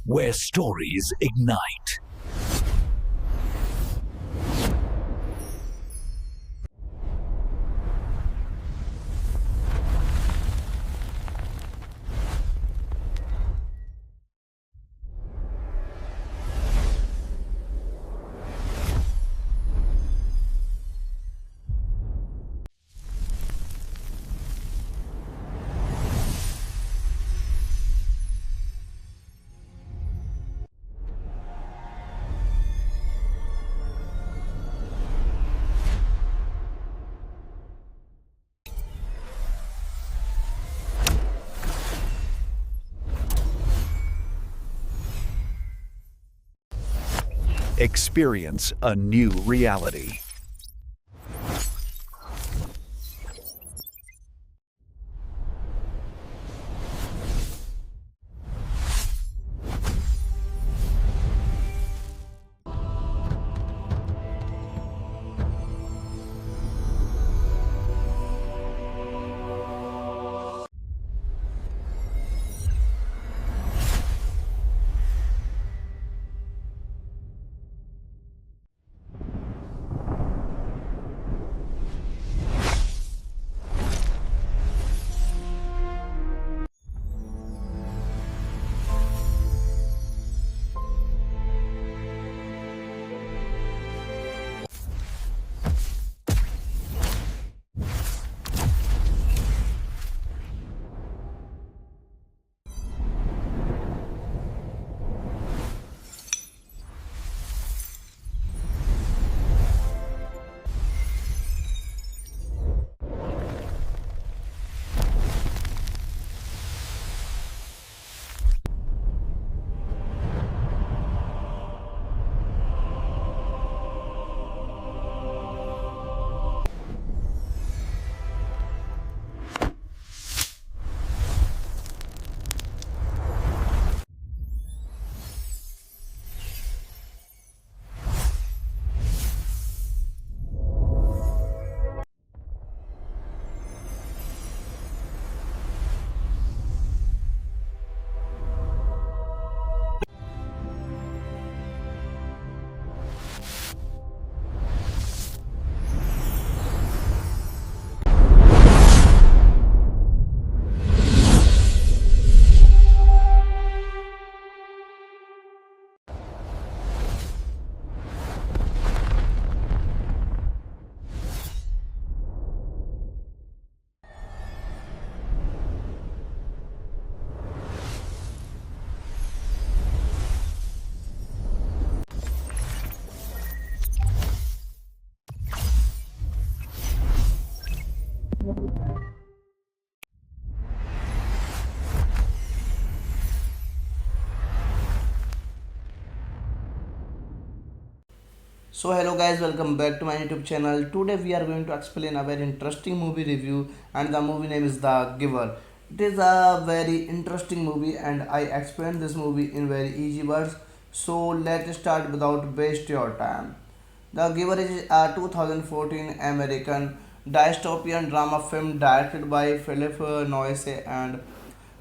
where stories ignite. Experience a new reality. So hello guys, welcome back to my YouTube channel. Today we are going to explain a very interesting movie review, and the movie name is The Giver. It is a very interesting movie and I explained this movie in very easy words. So let's start without waste your time. The Giver is a 2014 American dystopian drama film directed by Philip Noyce and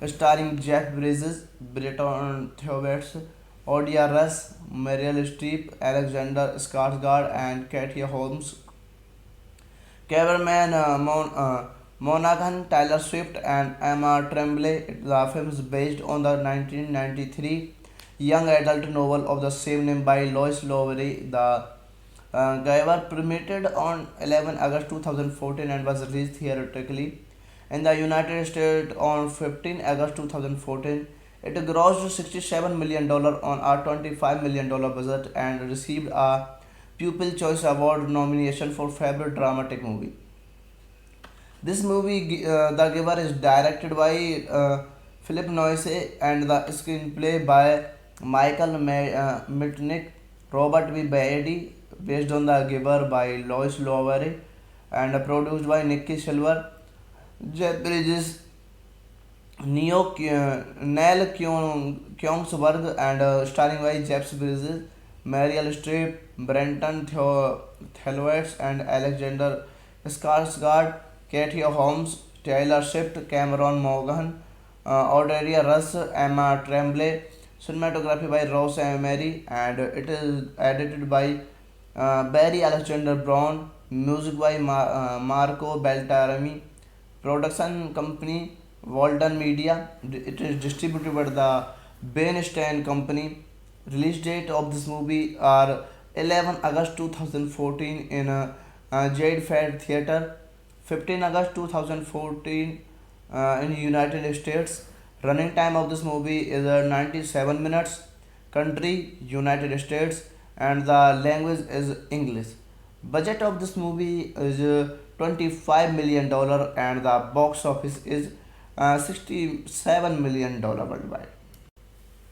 starring Jeff Bridges, Bretton Thewets, Odia Russ, Meryl Streep, Alexander Skarsgård, and Katia Holmes. Cameraman Monaghan, Taylor Swift, and Emma Tremblay. The film is based on the 1993 young adult novel of the same name by Lois Lowry. The Guyver premiered on 11 August 2014 and was released theatrically in the United States on 15 August 2014. It grossed $67 million on a $25 million budget and received a Pupil Choice Award nomination for Favorite Dramatic Movie. This movie, The Giver, is directed by Philip Noyce and the screenplay by Mitnick, Robert V. Beatty, based on The Giver by Lois Lowry, and produced by Nikki Silver, Jeff Bridges, Neil Kyongsberg, and starring by Jeff Bridges, Meryl Streep, Brenton Thelwitz, and Alexander Skarsgård, Katie Holmes, Taylor Swift, Cameron Morgan, Audelia Russ, Emma Tremblay. cinematography by Ross Emery, and it is edited by Barry Alexander Brown, music by Marco Beltrami, production company Walden Media. It is distributed by the Bernstein Company. Release date of this movie are 11 August 2014 in Jade Fair Theatre, 15 August 2014 in United States. Running time of this movie is 97 minutes. Country United States, and the language is English. Budget of this movie is $25 million, and the box office is $67 million worldwide.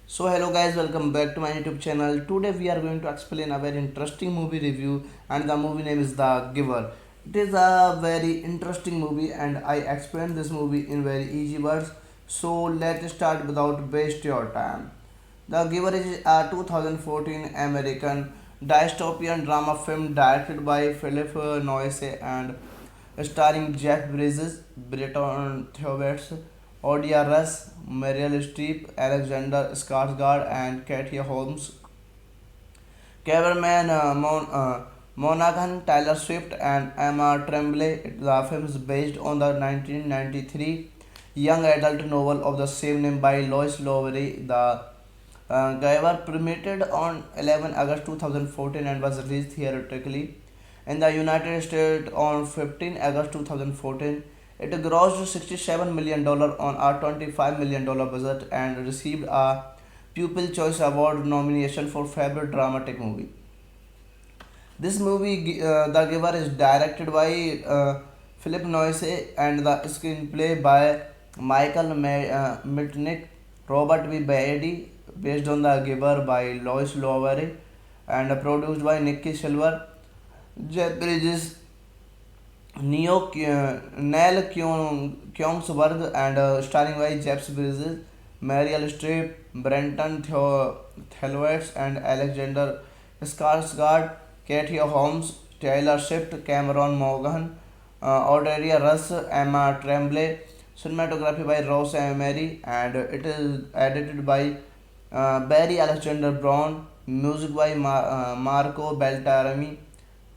So hello guys, welcome back to my YouTube channel. Today we are going to explain a very interesting movie review, and the movie name is The Giver. It is a very interesting movie and I explained this movie in very easy words. So let's start without waste your time. The Giver is a 2014 American dystopian drama film directed by Philip Noyce and starring Jeff Bridges, Bretton Thewets, Odia Russ, Meryl Streep, Alexander Skarsgård, and Katie Holmes. Cameraman Monaghan, Taylor Swift, and Emma Tremblay. The film is based on the 1993 young adult novel of the same name by Lois Lowry. The Giver premiered on 11 August 2014 and was released theatrically in the United States on 15 August 2014. It grossed $67 million on a $25 million budget and received a Pupil Choice Award nomination for Favorite Dramatic Movie. This movie, The Giver, is directed by Philip Noyce and the screenplay by Michael Mitnick, Robert V. Beatty, based on The Giver by Lois Lowry, and produced by Nikki Silver, Jeff Bridges, Neil Kyongsberg, and starring by Jeff Bridges, Meryl Streep, Brenton Thewets, and Alexander Skarsgård, Katie Holmes, Taylor Swift, Cameron Morgan, Odelia Russ, Emma Tremblay. Cinematography by Ross Emery, and it is edited by Barry Alexander Brown, music by Marco Beltrami,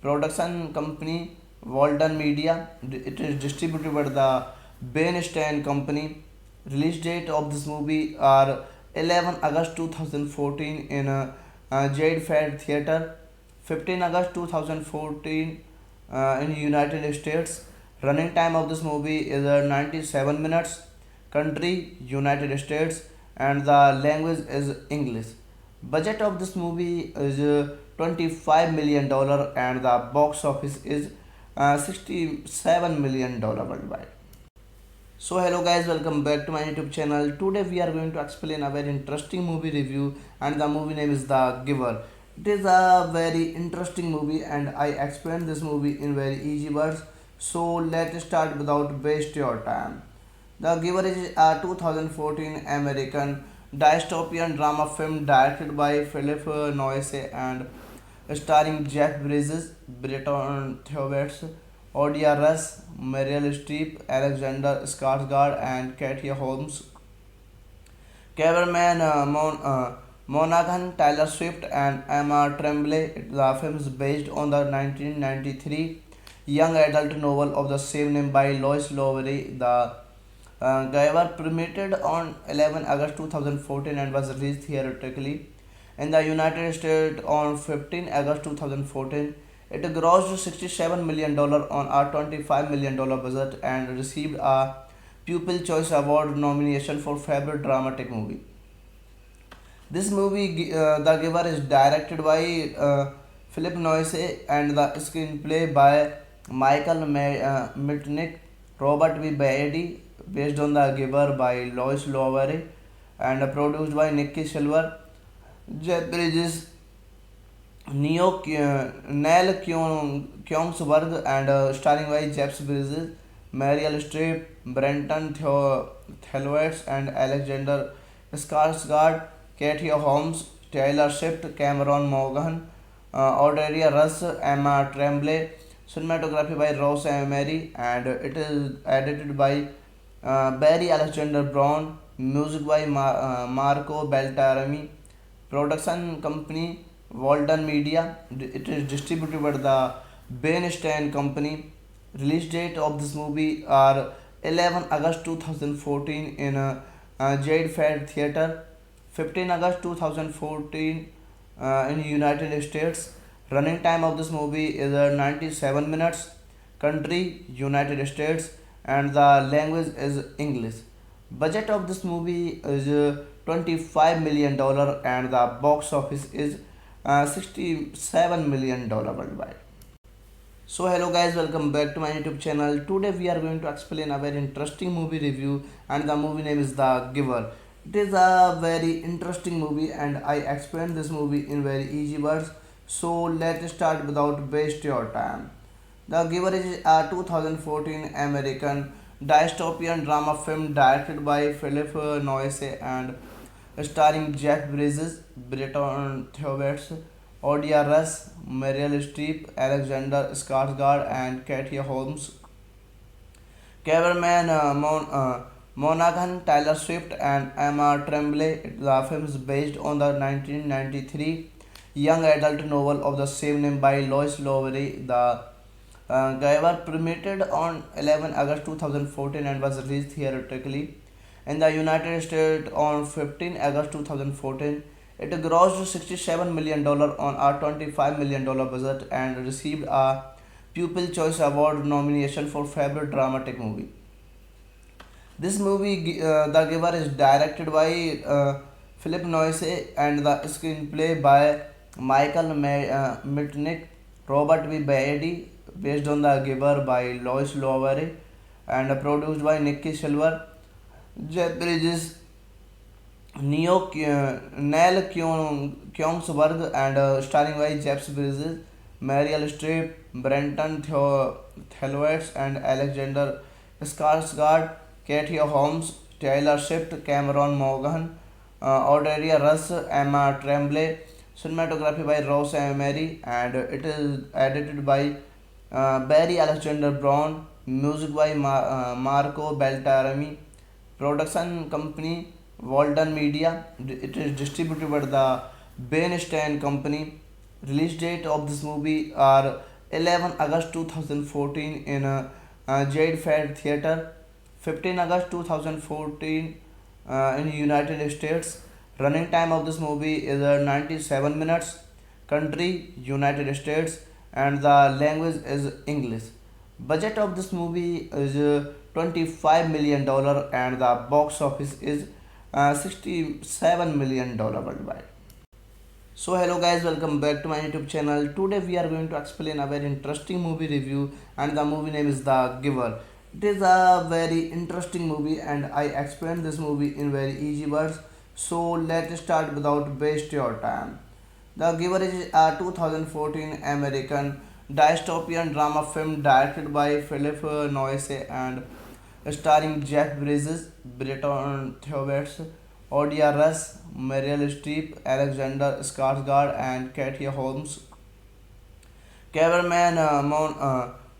production company Walden Media. It is distributed by the Bernstein Company. Release date of this movie are 11 August 2014 in Jade Fair Theatre, 15 August 2014 in United States. Running time of this movie is 97 minutes. Country United States, and the language is English. Budget of this movie is $25 million, and the box office is $67 million worldwide. So hello guys, welcome back to my YouTube channel. Today we are going to explain a very interesting movie review, and the movie name is The Giver. It is a very interesting movie and I explained this movie in very easy words. So let's start without waste your time. The Giver is a 2014 American dystopian drama film directed by Philip Noyce and starring Jeff Bridges, Bretton Thewets, Odia Russ, Meryl Streep, Alexander Skarsgård, and Katie Holmes. Cameraman Monaghan, Taylor Swift, and Emma Tremblay. The film is based on the 1993 young adult novel of the same name by Lois Lowry. The Giver premiered on 11 August 2014 and was released theatrically in the United States on 15 August 2014. It grossed $67 million on a $25 million budget and received a Pupil Choice Award nomination for Favorite Dramatic Movie. This movie, The Giver, is directed by Philip Noyce and the screenplay by Michael Mitnick, Robert V. Beatty, based on The Giver by Lois Lowry, and produced by Nikki Silver, Jeff Bridges, Neil Kyongsberg, and starring by Jeff Bridges, Meryl Streep, Brenton Thewets, and Alexander Skarsgård, Katie Holmes, Taylor Swift, Cameron Morgan, Odelia Russ, Emma Tremblay. Cinematography by Ross Emery, and it is edited by Barry Alexander Brown, music by Marco Beltrami, production company Walden Media. It is distributed by the Bernstein Company. Release date of this movie are 11 August 2014 in Jade Fair Theatre, 15 August 2014 in United States. Running time of this movie is 97 minutes. Country United States, and the language is English. Budget of this movie is $25 million and the box office is $67 million worldwide. So hello guys, welcome back to my YouTube channel. Today we are going to explain a very interesting movie review, and the movie name is The Giver. It is a very interesting movie and I explain this movie in very easy words. So let's start without waste your time. The Giver is a 2014 American dystopian drama film directed by Philip Noyce and starring Jeff Bridges, Bretton Thwaites, Odia Russ, Meryl Streep, Alexander Skarsgård, and Katie Holmes. Cameraman Monaghan, Taylor Swift, and Emma Tremblay. The film is based on the 1993 young adult novel of the same name by Lois Lowry. The Giver premiered on 11 August 2014 and was released theatrically in the United States on 15 August 2014. It grossed $67 million on a $25 million budget and received a Pupil Choice Award nomination for Favorite Dramatic Movie. This movie, The Giver, is directed by Philip Noyce and the screenplay by Mitnick, Robert V. Beatty, based on The Giver by Lois Lowry, and produced by Nikki Silver, Jeff Bridges, Neil Kyongsberg, and starring by Jeff Bridges, Meryl Streep, Brenton Thwaites, and Alexander Skarsgård, Katie Holmes, Taylor Swift, Cameron Monaghan, Odelia Russ, Emma Tremblay. Cinematography by Ross Emery, and it is edited by Barry Alexander Brown. Music by Marco Beltrami. Production company Walden Media. It is distributed by the Bernstein Company. Release date of this movie are 11 August 2014 in Jade Fair Theatre, 15 August 2014 in United States. Running time of this movie is 97 minutes. Country United States, and the language is English. Budget of this movie is $25 million and the box office is $67 million worldwide. So hello guys, welcome back to my YouTube channel. Today we are going to explain a very interesting movie review, and the movie name is The Giver. It is a very interesting movie and I explain this movie in very easy words. So let's start without waste your time. The Giver is a 2014 American dystopian drama film directed by Philip Noyce and starring Jeff Bridges, Bretton Thwaites, Odia Russ, Meryl Streep, Alexander Skarsgård, and Katie Holmes. Cameraman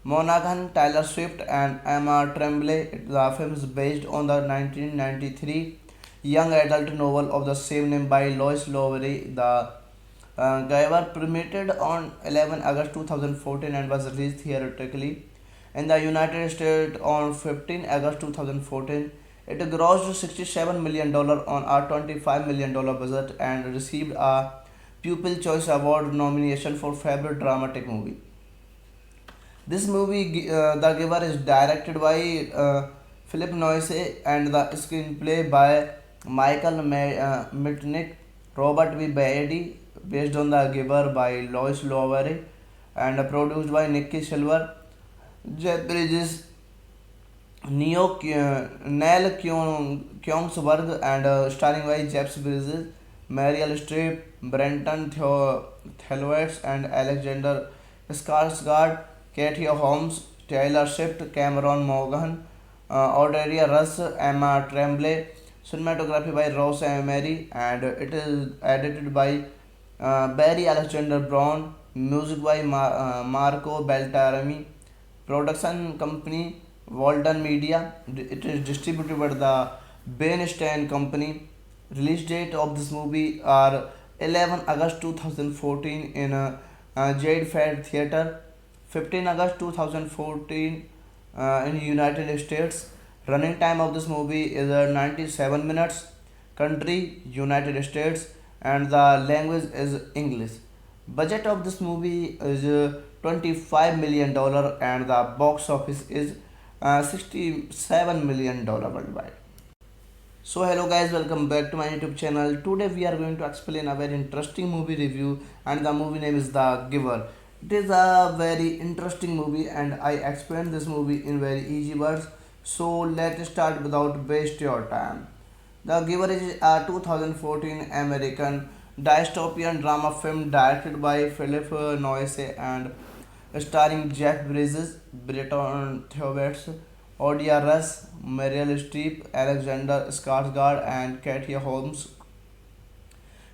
Monaghan, Taylor Swift, and Emma Tremblay. The film is based on the 1993 young adult novel of the same name by Lois Lowry. The Giver premiered on 11 August 2014 and was released theatrically in the United States on 15 August 2014. It grossed $67 million on a $25 million budget and received a Pupil Choice Award nomination for Favorite Dramatic Movie. This movie, The Giver, is directed by Philip Noyce and the screenplay by Mitnick, Robert V. Beatty, based on The Giver by Lois Lowry, and produced by Nikki Silver, Jeff Bridges, Neil Kyongsberg, and starring by Jeff Bridges, Meryl Streep, Brenton Thwaites, and Alexander Skarsgård, Katie Holmes, Taylor Swift, Cameron Monaghan, Odelia Russ, Emma Tremblay. Cinematography by Ross Emery, and it is edited by Barry Alexander Brown. Music by Marco Beltrami. Production company Walden Media. It is distributed by the Bernstein Company. Release date of this movie are 11 August 2014 in Jade Fair Theatre, 15 August 2014 in United States. Running time of this movie is 97 minutes. Country United States and the language is English. Budget of this movie is $25 million and the box office is $67 million worldwide. So hello guys, welcome back to my YouTube channel. Today we are going to explain a very interesting movie review and the movie name is The Giver. It is a very interesting movie and I explained this movie in very easy words. So let's start without waste your time. The Giver is a 2014 American dystopian drama film directed by Philip Noyce and starring Jeff Bridges, Bretton Thewets, Odia Russ, Meryl Streep, Alexander Skarsgård, and Katie Holmes.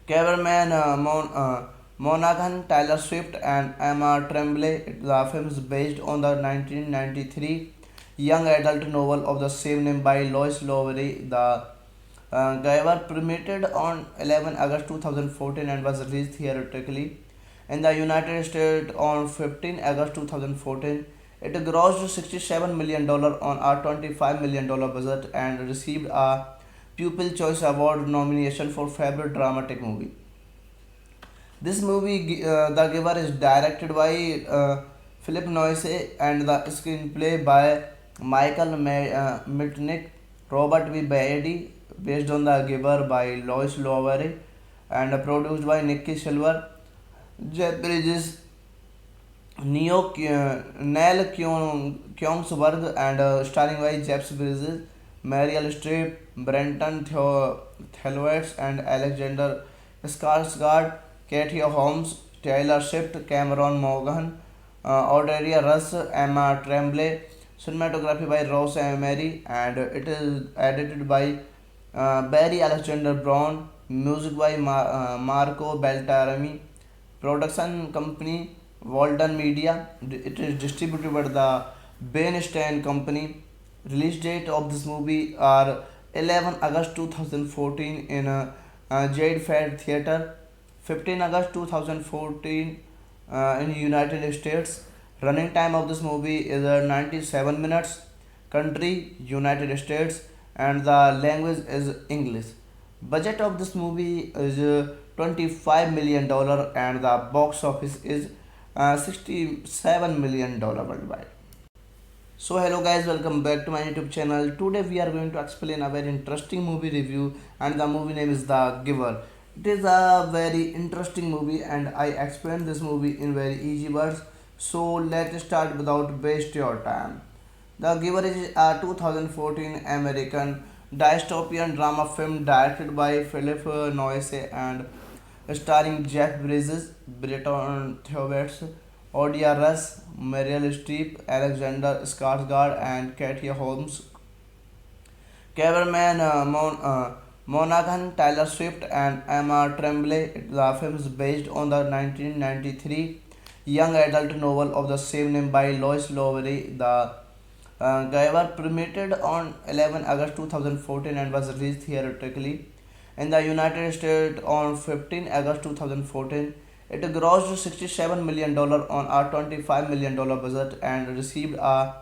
Cameraman Monaghan, Taylor Swift, and Emma Tremblay. The film is based on the 1993 young adult novel of the same name by Lois Lowry. The Giver premiered on 11 August 2014 and was released theatrically in the United States on 15 August 2014. It grossed $67 million on a $25 million budget and received a Pupil Choice Award nomination for Favorite Dramatic Movie. This movie, The Giver, is directed by Philip Noyce and the screenplay by Michael Mitnick, Robert V. Beatty, based on The Giver by Lois Lowry, and produced by Nikki Silver, Jeff Bridges, Neil Kyongsworth, and starring by Jeff Bridges, Meryl Streep, Brenton Thewets, and Alexander Skarsgård, Katie Holmes, Taylor Swift, Cameron Monaghan, Odelia Russ, Emma Tremblay. Cinematography by Ross Emery, and it is edited by Barry Alexander Brown. Music by Marco Beltrami. Production company Walden Media. It is distributed by the Bernstein Company. Release date of this movie are 11 August 2014 in Jade Fair Theatre, 15 August 2014 in United States. Running time of this movie is 97 minutes. Country United States and the language is English. Budget of this movie is $25 million and the box office is $67 million worldwide. So hello guys, welcome back to my YouTube channel. Today we are going to explain a very interesting movie review and the movie name is The Giver. It is a very interesting movie and I explained this movie in very easy words. So let's start without waste your time. The Giver is a 2014 American dystopian drama film directed by Philip Noyce and starring Jeff Bridges, Bretton Thewets, Odia Russ, Meryl Streep, Alexander Skarsgård, and Katie Holmes. Cameraman Monaghan, Taylor Swift, and Emma Tremblay. The film is based on the 1993 young adult novel of the same name by Lois Lowry. The Giver premiered on 11 August 2014 and was released theatrically in the United States on 15 August 2014. It grossed $67 million on a $25 million budget and received a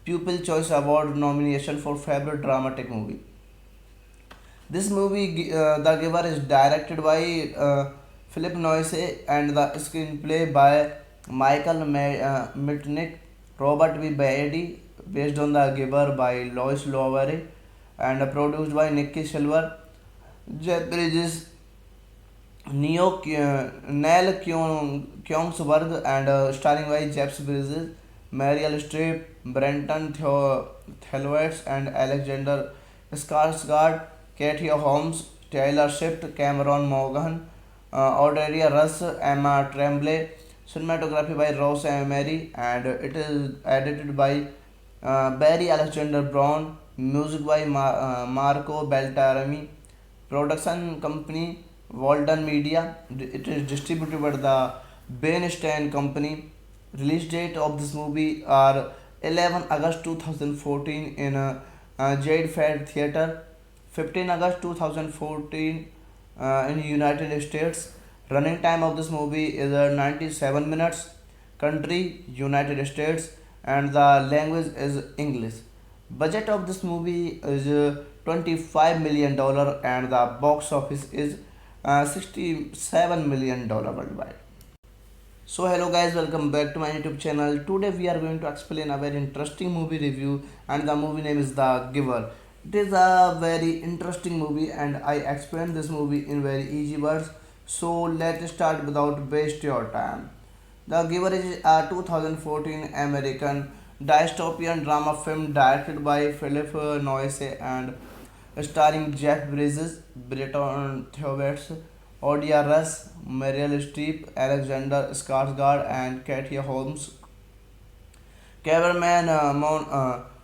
Pupil Choice Award nomination for Favorite Dramatic Movie. This movie, The Giver, is directed by Philip Noyce and the screenplay by Michael Mitnick, Robert V. Beatty, based on The Giver by Lois Lowry, and produced by Nikki Silver, Jeff Bridges, Neil Kyongsworth, and starring by Jeff Bridges, Meryl Streep, Brenton Thewets, and Alexander Skarsgård, Katie Holmes, Taylor Swift, Cameron Monaghan, Odelia Russ, Emma Tremblay. Cinematography by Ross Emery, and it is edited by Barry Alexander Brown. Music by Marco Beltrami. Production company Walden Media. It is distributed by the Bernstein Company. Release date of this movie are 11 August 2014 in Jade Fair Theatre, 15 August 2014 in United States. Running time of this movie is 97 minutes. Country United States, and the language is English. Budget of this movie is $25 million, and the box office is $67 million worldwide. So hello guys, welcome back to my YouTube channel. Today we are going to explain a very interesting movie review, and the movie name is The Giver. It is a very interesting movie and I explain this movie in very easy words. So let's start without waste your time. The Giver is a 2014 American dystopian drama film directed by Philip Noyce and starring Jeff Bridges, Bretton Thewets, Odia Russ, Meryl Streep, Alexander Skarsgård, and Katia Holmes. Cameraman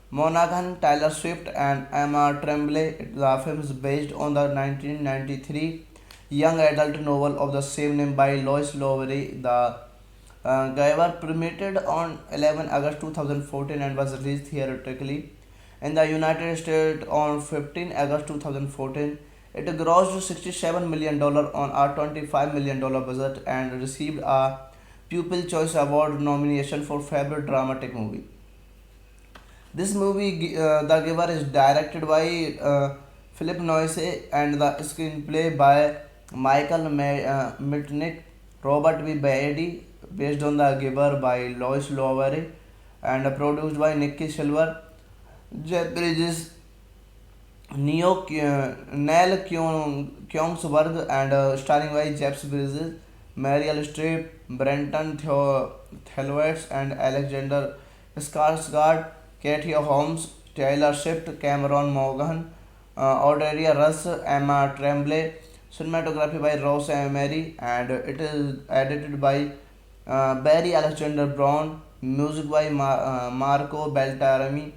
Monaghan, Taylor Swift, and Emma Tremblay. The film is based on the 1993 young adult novel of the same name by Lois Lowry. The Giver premiered on 11 August 2014 and was released theatrically in the United States on 15 August 2014. It grossed $67 million on a $25 million budget and received a Pupil Choice Award nomination for Favorite Dramatic Movie. This movie, The Giver, is directed by Philip Noyce and the screenplay by Mitnick, Robert V. Beatty, based on The Giver by Lois Lowry, and produced by Nikki Silver, Jeff Bridges, Neil Kyongsberg, and starring by Jeff Bridges, Meryl Streep, Brenton Thewets, and Alexander Skarsgård, Katia Holmes, Taylor Swift, Cameron Morgan, Odelia Russ, Emma Tremblay. Cinematography by Ross Emery, and it is edited by Barry Alexander Brown. Music by Marco Beltrami.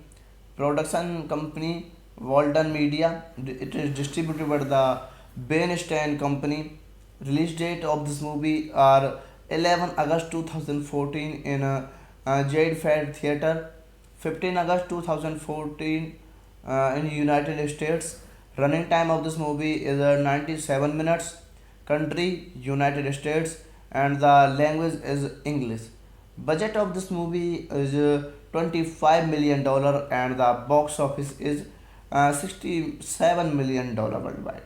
Production company Walden Media. It is distributed by the Bernstein Company. Release date of this movie are 11 August 2014 in Jade Fair Theatre, 15 August 2014 in United States. Running time of this movie is 97 minutes. Country United States, and the language is English. Budget of this movie is $25 million, and the box office is $67 million worldwide.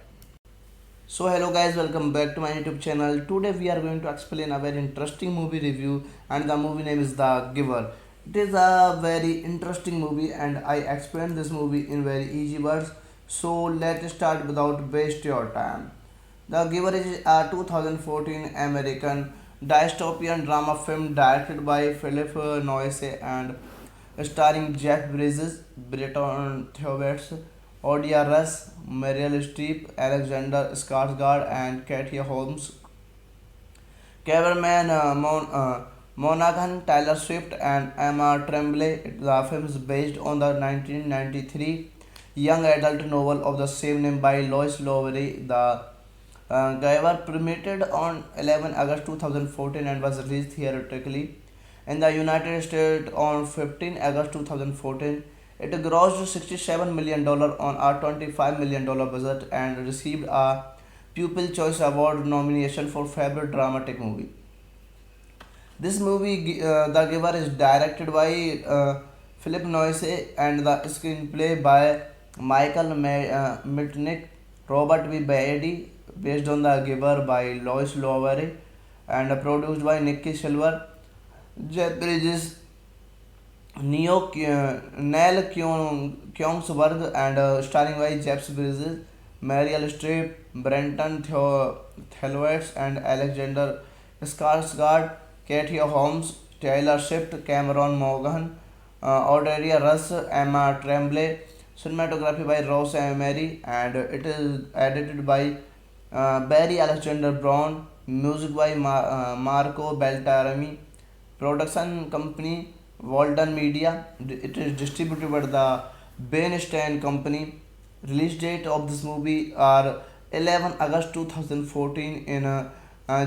So hello guys, welcome back to my YouTube channel. Today we are going to explain a very interesting movie review, and the movie name is The Giver. It is a very interesting movie and I explain this movie in very easy words. So let's start without waste your time. The Giver is a 2014 American dystopian drama film directed by Philip Noyce and starring Jeff Bridges, Bretton Thewets, Odia Russ, Meryl Streep, Alexander Skarsgård, and Katia Holmes. Cameraman Monaghan, Taylor Swift, and Emma Tremblay. The film is based on the 1993 young adult novel of the same name by Lois Lowry. The Giver premiered on 11 August 2014 and was released theatrically in the United States on 15 August 2014. It grossed $67 million on a $25 million budget and received a Pupil Choice Award nomination for Favorite Dramatic Movie. This movie, The Giver, is directed by Philip Noyce and the screenplay by Mitnick, Robert V. Beatty, based on The Giver by Lois Lowry, and produced by Nikki Silver, Jeff Bridges, Neil Kyongsberg, and starring by Jeff Bridges, Meryl Streep, Brenton Thewets, and Alexander Skarsgård, Katia Holmes, Taylor Swift, Cameron Morgan, Odelia Russ, Emma Tremblay. Cinematography by Ross Emery, and it is edited by Barry Alexander Brown. Music by Marco Beltrami. Production company Walden Media. It is distributed by the Bernstein Company. Release date of this movie are 11 August 2014 in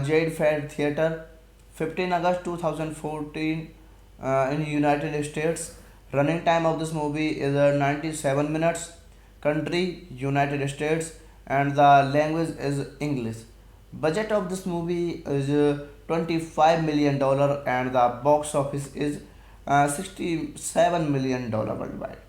Jade Fair Theatre, 15 August 2014 in United States. Running time of this movie is 97 minutes. country United States, and the language is English. Budget of this movie is $25 million dollar, and the box office is $67 million worldwide.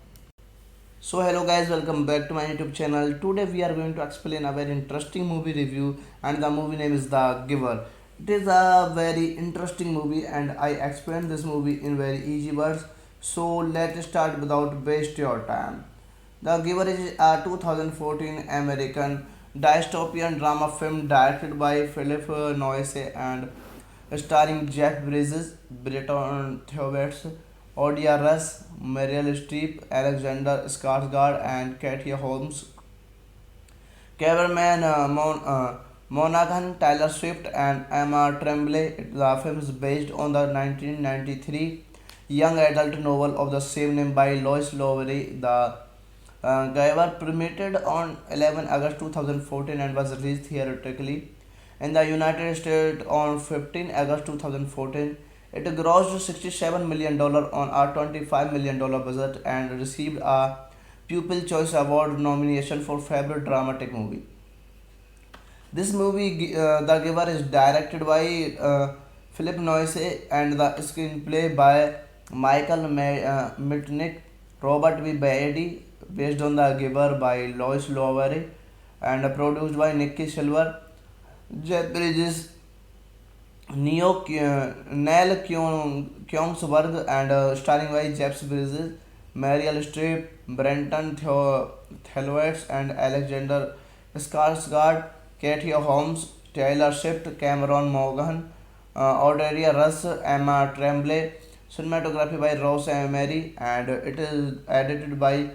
So hello guys, welcome back to my YouTube channel. Today we are going to explain a very interesting movie review, and the movie name is The Giver. It is a very interesting movie and I explain this movie in very easy words. So let's start without waste your time. The Giver is a 2014 American dystopian drama film directed by Philip Noyce and starring Jeff Bridges, Bretton Thwaites, Odia Russ, Meryl Streep, Alexander Skarsgård, and Katie Holmes. Cameraman Monaghan, Taylor Swift, and Emma Tremblay. The film is based on the 1993 young adult novel of the same name by Lois Lowry. The Giver premiered on 11 August 2014 and was released theatrically in the United States on 15 August 2014. It grossed $67 million on a $25 million budget and received a Pupil Choice Award nomination for Favorite Dramatic Movie. This movie, The Giver, is directed by Philip Noyce and the screenplay by Mitnick, Robert V. Beatty, based on The Giver by Lois Lowry, and produced by Nikki Silver, Jeff Bridges, Neil Kyongsberg, and starring by Jeff Bridges, Meryl Streep, Brenton Thwaites, and Alexander Skarsgård, Katie Holmes, Taylor Swift, Cameron Monaghan, Odelia Russ, Emma Tremblay. Cinematography by Ross Emery, and it is edited by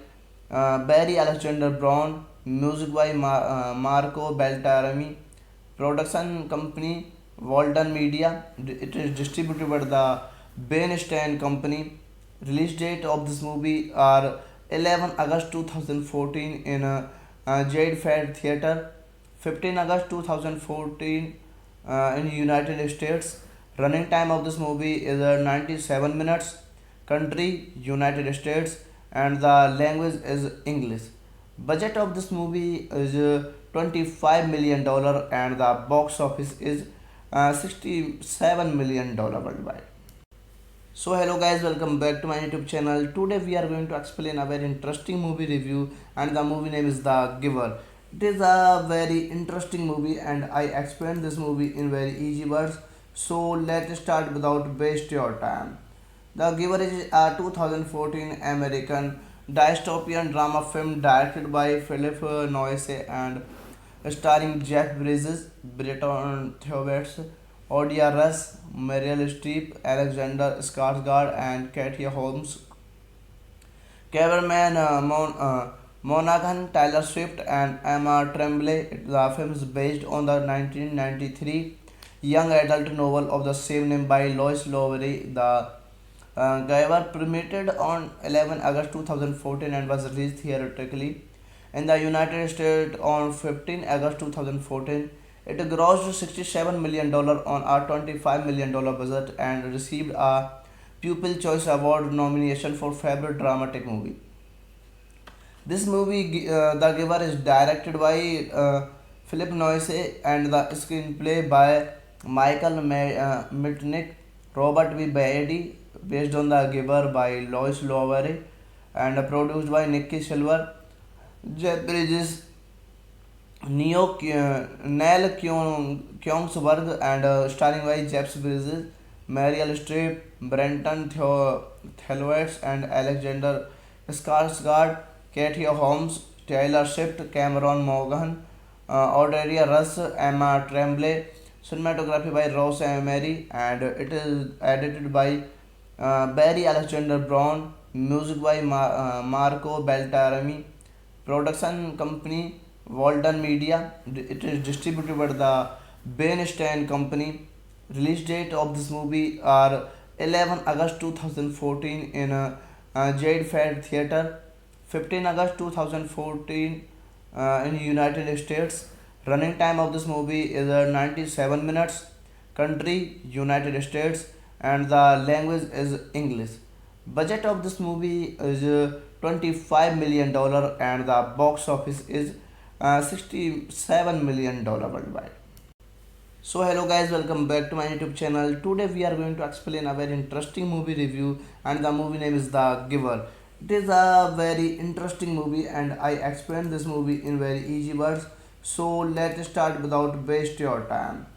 Barry Alexander Brown. Music by Marco Beltrami. Production company Walden Media. It is distributed by the Bernstein Company. Release date of this movie are 11 August 2014 in Jade Fair Theatre, 15 August 2014 in United States. Running time of this movie is 97 minutes. Country United States, and the language is English. Budget of this movie is $25 million dollar, and the box office is $67 million worldwide. So hello guys, welcome back to my YouTube channel. Today we are going to explain a very interesting movie review, and the movie name is The Giver. It is a very interesting movie and I explain this movie in very easy words. So let's start without waste your time. The Giver is a 2014 American dystopian drama film directed by Philip Noyce and starring Jeff Bridges, Bretton Thwaites, Odia Russ, Meryl Streep, Alexander Skarsgård, and Katie Holmes. Cameraman Monaghan, Taylor Swift, and Emma Tremblay. The film is based on the 1993 young adult novel of the same name by Lois Lowry. The Giver premiered on 11 August 2014 and was released theatrically in the United States on 15 August 2014. It grossed $67 million on a $25 million budget and received a Pupil Choice Award nomination for Favorite Dramatic Movie. This movie, The Giver, is directed by Philip Noyce and the screenplay by Mitnick, Robert V. Beatty, based on The Giver by Lois Lowry, and produced by Nikki Silver, Jeff Bridges, Neil Kyongsberg, and starring by Jeff Bridges, Meryl Streep, Brenton Thwaites, and Alexander Skarsgård, Katie Holmes, Taylor Swift, Cameron Monaghan, Odelia Russ, Emma Tremblay. Cinematography by Ross Emery, and it is edited by Barry Alexander Brown. Music by Marco Beltrami. Production company Walden Media. It is distributed by the Bernstein Company. Release date of this movie are 11 August 2014 in Jade Fair Theatre, 15 August 2014 in United States. Running time of this movie is 97 minutes. Country United States, and the language is English. Budget of this movie is $25 million and the box office is $67 million worldwide. So hello guys, welcome back to my YouTube channel. Today we are going to explain a very interesting movie review, and the movie name is The Giver. It is a very interesting movie and I explain this movie in very easy words. So let's start without waste your time.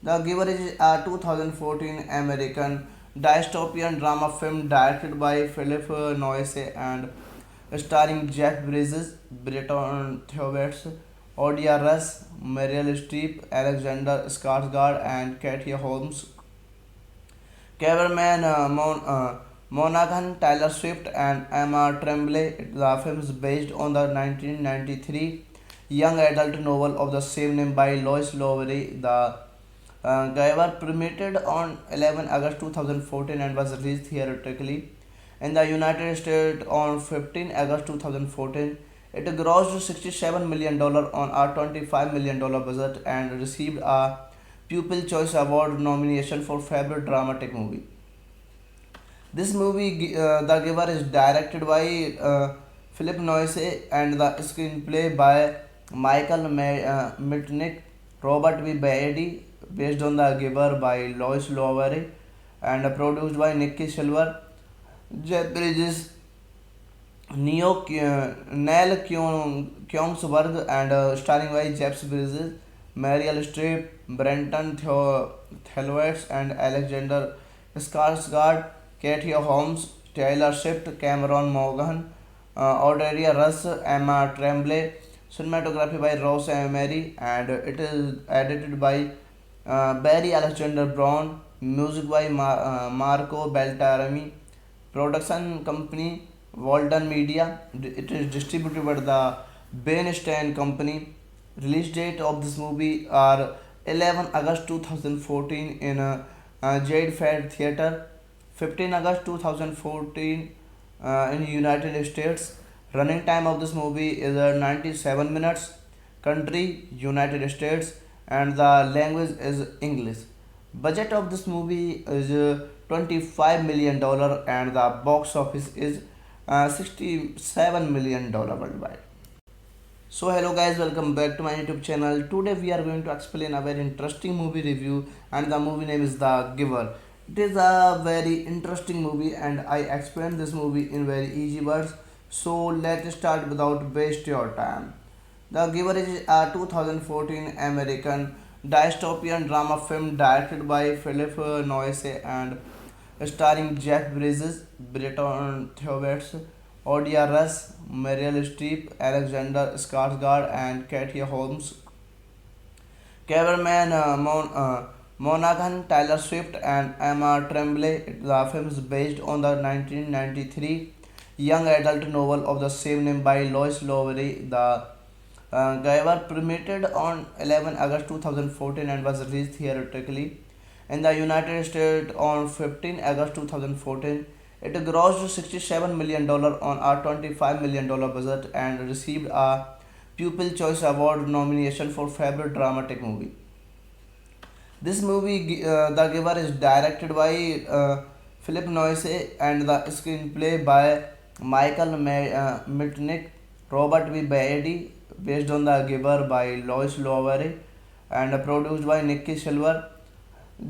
The Giver is a 2014 American dystopian drama film directed by Philip Noyce and starring Jeff Bridges, Bretton Thewets, Odia Russ, Meryl Streep, Alexander Skarsgård, and Katie Holmes. Cameraman Monaghan, Taylor Swift, and Emma Tremblay. The film is based on the 1993 young adult novel of the same name by Lois Lowry. The Giver premiered on 11 August 2014 and was released theatrically in the United States on 15 August 2014. It grossed $67 million on a $25 million budget and received a Pupil Choice Award nomination for Favorite Dramatic Movie. This movie, The Giver, is directed by Philip Noyce and the screenplay by Michael Mitnick, Robert V. Beatty, based on The Giver by Lois Lowry, and produced by Nikki Silver, Jeff Bridges, Neil Kyongsberg, and starring by Jeff Bridges, Meryl Streep, Brenton Thewets, and Alexander Skarsgård, Katie Holmes, Taylor Swift, Cameron Monaghan, Odelia Russ, Emma Tremblay. Cinematography by Ross Emery, and it is edited by Barry Alexander Brown. Music by Marco Beltrami. Production company Walden Media. It is distributed by the Bernstein Company. Release date of this movie are 11 August 2014 in Jade Fair Theatre, 15 August 2014 in United States. Running time of this movie is 97 minutes. Country United States, and the language is English. Budget of this movie is $25 million and the box office is $67 million worldwide. So hello guys, welcome back to my YouTube channel. Today we are going to explain a very interesting movie review, and the movie name is The Giver. It is a very interesting movie and I explain this movie in very easy words. So let's start without waste your time. The Giver is a 2014 American dystopian drama film directed by Philip Noyce and starring Jeff Bridges, Bretton Thewets, Odia Russ, Meryl Streep, Alexander Skarsgård, and Katie Holmes. Cameraman Monaghan, Taylor Swift, and Emma Tremblay. The film is based on the 1993 young adult novel of the same name by Lois Lowry. The Giver premiered on 11 August 2014 and was released theatrically in the United States on 15 August 2014. It grossed $67 million on a $25 million budget and received a Pupil Choice Award nomination for Favorite Dramatic Movie. This movie, The Giver, is directed by Philip Noyce and the screenplay by Michael Mitnick, Robert V. Beatty, based on The Giver by Lois Lowry, and produced by Nikki Silver,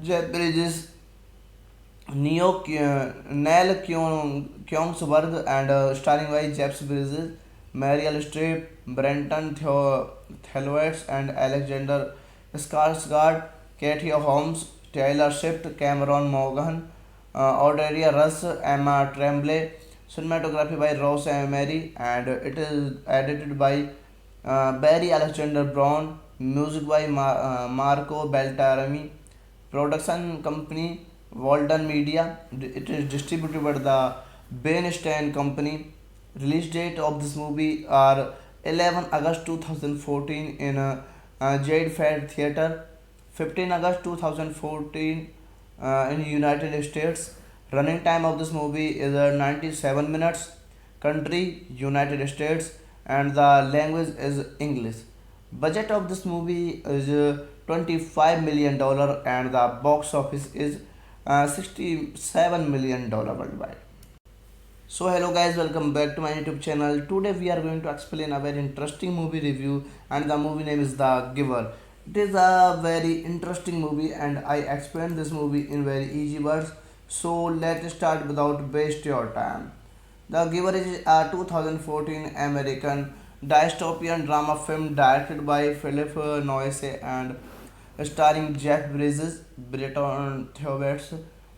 Jeff Bridges, Neil Kyongsberg, and starring by Jeff Bridges, Meryl Streep, Brenton Thewets, and Alexander Skarsgård, Katie Holmes, Taylor Swift, Cameron Monaghan, Odelia Russ, Emma Tremblay. Cinematography by Ross Emery, and it is edited by Barry Alexander Brown. Music by Marco Beltrami. Production company Walden Media. It is distributed by the Bernstein Company. Release date of this movie are 11 August 2014 in Jade Fair Theatre, 15 August 2014 in United States. Running time of this movie is 97 minutes. Country United States, and the language is English. Budget of this movie is $25 million and the box office is $67 million worldwide. So hello guys, welcome back to my YouTube channel. Today we are going to explain a very interesting movie review, and the movie name is The Giver. It is a very interesting movie and I explained this movie in very easy words. So let's start without waste your time. The Giver is a 2014 American dystopian drama film directed by Philip Noyce and starring Jeff Bridges, Bretton Thewets,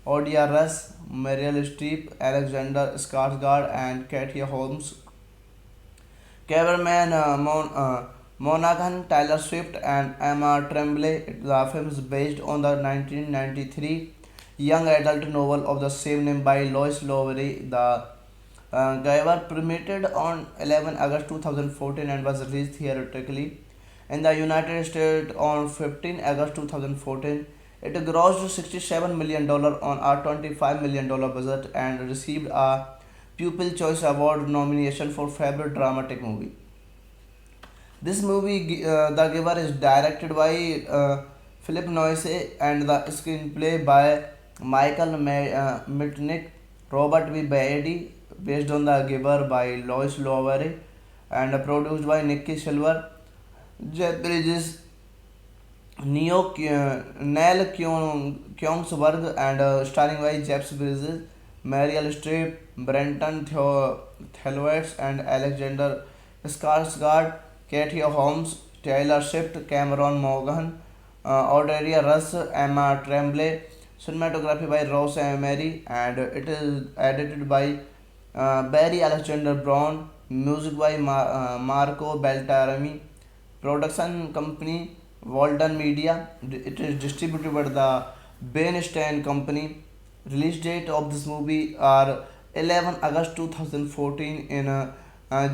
Odia Russ, Meryl Streep, Alexander Skarsgård, and Katia Holmes. Cameraman Monaghan, Taylor Swift, and Emma Tremblay. The film is based on the 1993 young adult novel of the same name by Lois Lowry. The Giver premiered on 11 August 2014 and was released theatrically in the United States on 15 August 2014. It grossed $67 million on a $25 million budget and received a Pupil Choice Award nomination for Favorite Dramatic Movie. This movie, The Giver, is directed by Philip Noyce and the screenplay by Mitnick, Robert V. Beatty, based on The Giver by Lois Lowry, and produced by Nikki Silver, Jeff Bridges, Neil Kyongsberg, and starring by Jeff Bridges, Meryl Streep, Brenton Thelwitz, and Alexander Skarsgård, Katia Holmes, Taylor Swift, Cameron Morgan, Audelia Russ, Emma Tremblay. Cinematography by Ross Emery, and it is edited by Barry Alexander Brown. Music by Marco Beltrami. Production company Walden Media. It is distributed by the Bernstein Company. Release date of this movie are 11 August 2014 in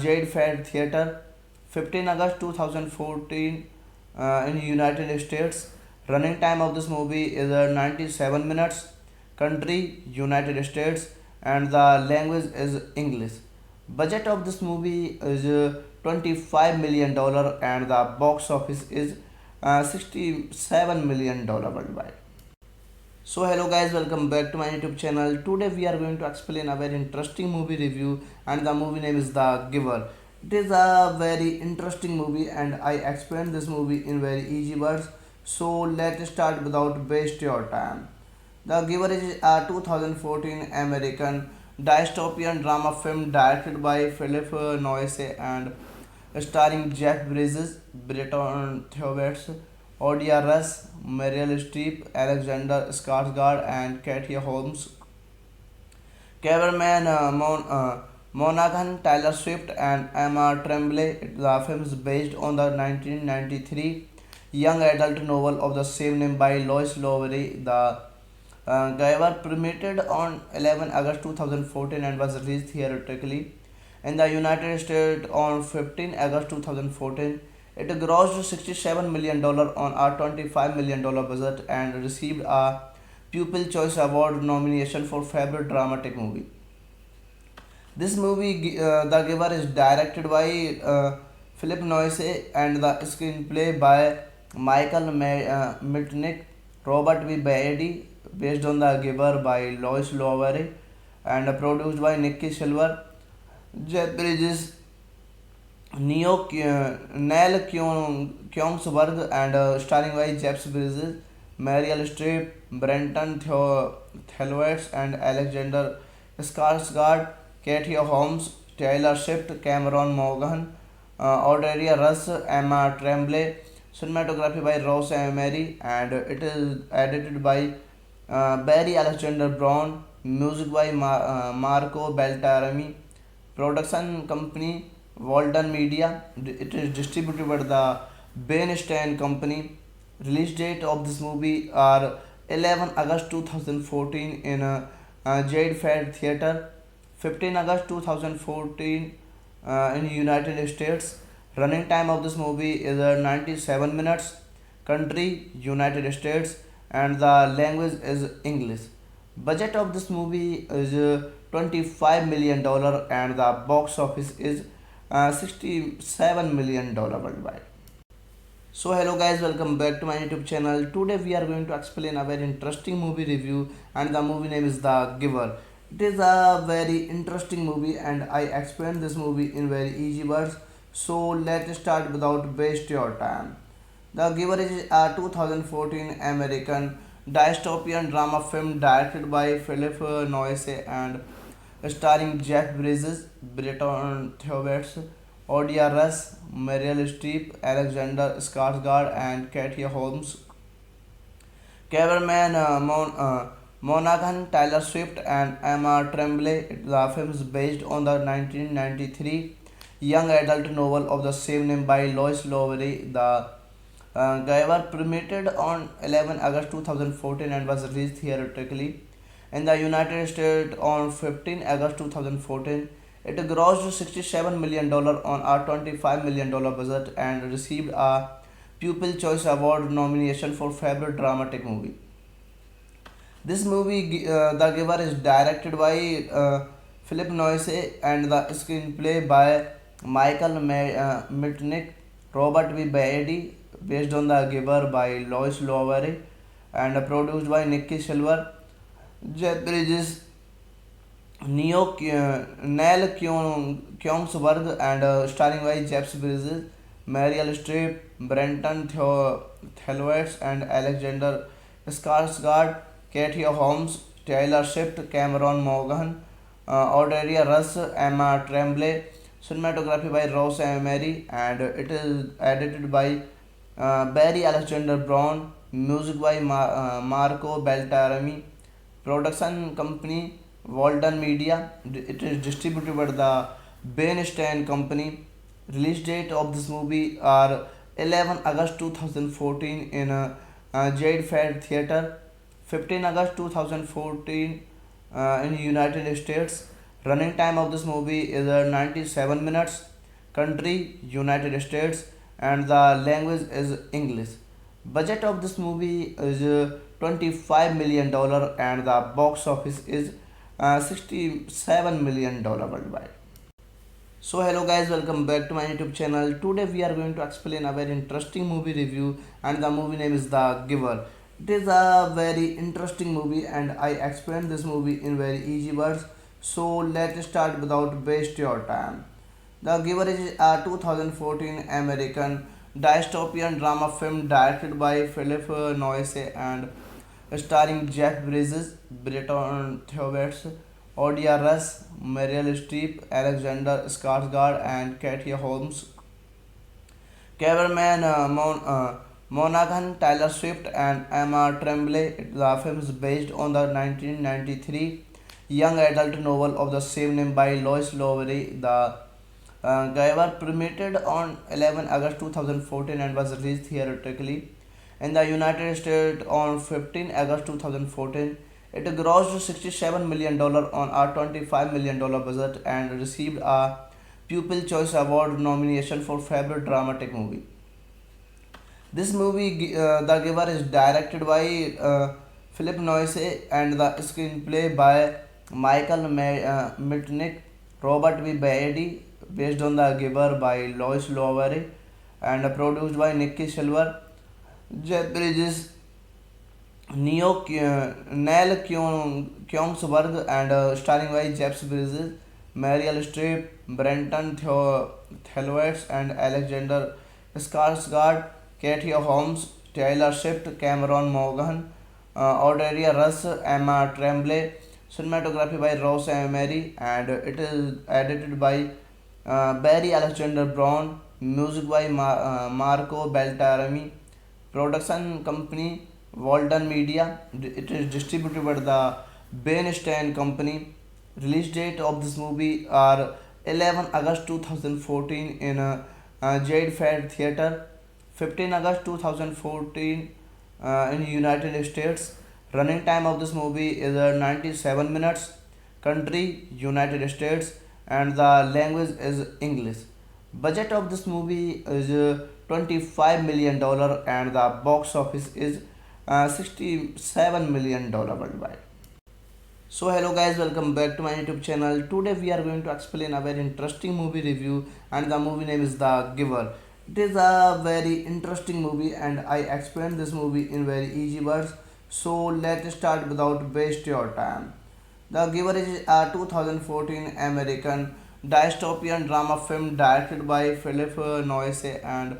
Jade Fair Theatre, 15 August 2014 in United States. Running time of this movie is 97 minutes. Country United States, and the language is English. Budget of this movie is $25 million and the box office is $67 million worldwide. So hello guys, welcome back to my YouTube channel. Today we are going to explain a very interesting movie review, and the movie name is The Giver. It is a very interesting movie and I explained this movie in very easy words. So let's start without waste your time. The Giver is a 2014 American dystopian drama film directed by Philip Noyce and starring Jeff Bridges, Bretton Thewets, Odia Russ, Meryl Streep, Alexander Skarsgård, and Katia Holmes. Cameraman Monaghan, Taylor Swift, and Emma Tremblay. The film is based on the 1993 young adult novel of the same name by Lois Lowry. The Giver premiered on 11 August 2014 and was released theatrically in the United States on 15 August 2014. It grossed $67 million on a $25 million budget and received a Pupil Choice Award nomination for Favorite Dramatic Movie. This movie, The Giver, is directed by Philip Noyce and the screenplay by Mitnick, Robert V. Beatty, based on The Giver by Lois Lowry, and produced by Nikki Silver, Jeff Bridges, Neil Kyongsberg, and starring by Jeff Bridges, Meryl Streep, Brenton Thelwitz, and Alexander Skarsgård, Katia Holmes, Taylor Swift, Cameron Morgan, Audelia Russ, Emma Tremblay. Cinematography by Ross Emery, and it is edited by Barry Alexander Brown. Music by Marco Beltrami. Production company Walden Media. It is distributed by the Bernstein Company. Release date of this movie are 11 August 2014 in Jade Fair Theatre, 15 August 2014 in United States. Running time of this movie is 97 minutes. Country United States, and the language is English. Budget of this movie is $25 million and the box office is $67 million worldwide. So hello guys, welcome back to my YouTube channel. Today we are going to explain a very interesting movie review, and the movie name is The Giver. It is a very interesting movie, and I explain this movie in very easy words. So let's start without waste your time. The Giver is a 2014 American dystopian drama film directed by Philip Noyce and starring Jeff Bridges, Bretton Thewets, Odia Russ, Meryl Streep, Alexander Skarsgård, and Katie Holmes. Cameraman Monaghan, Taylor Swift, and Emma Tremblay. The film is based on the 1993 young adult novel of the same name by Lois Lowry. The Giver premiered on 11 August 2014 and was released theatrically in the United States on 15 August 2014. It grossed $67 million on a $25 million budget and received a Pupil Choice Award nomination for Favorite Dramatic Movie. This movie, The Giver, is directed by Philip Noyce and the screenplay by Mitnick, Robert V. Beatty, based on The Giver by Lois Lowry, and produced by Nikki Silver, Jeff Bridges, Neil Kyongsberg, and starring by Jeff Bridges, Meryl Streep, Brenton Thelwitz, and Alexander Skarsgård, Katie Holmes, Taylor Swift, Cameron Morgan, Odelia Russ, Emma Tremblay. Cinematography by Ross Emery, and it is edited by Barry Alexander Brown. Music by Marco Beltrami. Production company Walden Media. It is distributed by the Bernstein Company. Release date of this movie are 11 August 2014 in Jade Fair Theatre, 15 August 2014 in United States. Running time of this movie is 97 minutes. Country United States, and the language is English. Budget of this movie is $25 million, and the box office is $67 million worldwide. So hello guys, welcome back to my YouTube channel. Today we are going to explain a very interesting movie review, and the movie name is The Giver. It is a very interesting movie, and I explain this movie in very easy words. So let's start without waste your time. The Giver is a 2014 American dystopian drama film directed by Philip Noyce and starring Jeff Bridges, Bretton Thewets, Odia Russ, Meryl Streep, Alexander Skarsgård, and Katie Holmes. Cameraman Monaghan, Taylor Swift, and Emma Tremblay. The film is based on the 1993 young adult novel of the same name by Lois Lowry. The Giver premiered on 11 August 2014 and was released theatrically in the United States on 15 August 2014. It grossed $67 million on a $25 million budget and received a Pupil Choice Award nomination for Favorite Dramatic Movie. This movie, The Giver, is directed by Philip Noyce and the screenplay by Mitnick, Robert V. Beatty, based on The Giver by Lois Lowry, and produced by Nikki Silver, Jeff Bridges, Neil Kyongsberg, and starring by Jeff Bridges, Meryl Streep, Brenton Thelwitz, and Alexander Skarsgård, Katie Holmes, Taylor Swift, Cameron Morgan, Odelia Russ, Emma Tremblay. Cinematography by Ross Emery, and it is edited by Barry Alexander Brown. Music by Marco Beltrami. Production company Walden Media. It is distributed by the Bernstein Company. Release date of this movie are 11 August 2014 in Jade Fair Theatre, 15 August 2014 in United States. Running time of this movie is 97 minutes. Country United States, and the language is English. Budget of this movie is $25 million, and the box office is $67 million worldwide. So hello guys, welcome back to my YouTube channel. Today we are going to explain a very interesting movie review, and the movie name is The Giver. It is a very interesting movie, and I explain this movie in very easy words. So let's start without waste your time. The Giver is a 2014 American dystopian drama film directed by Philip Noyce and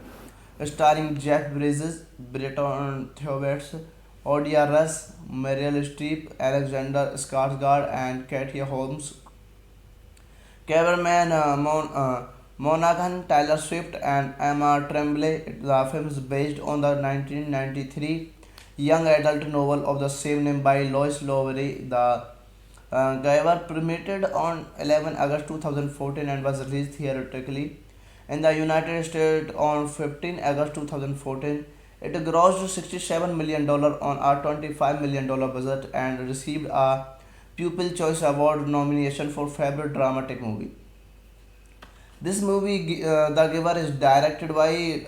starring Jeff Bridges, Bretton Thewets, Odia Russ, Meryl Streep, Alexander Skarsgård, and Katie Holmes. Cameraman Monaghan, Taylor Swift, and Emma Tremblay. The film is based on the 1993 young adult novel of the same name by Lois Lowry. The Giver premiered on 11 August 2014 and was released theatrically in the United States on 15 August 2014. It grossed $67 million on a $25 million budget and received a Pupil Choice Award nomination for Favorite Dramatic Movie. This movie, The Giver, is directed by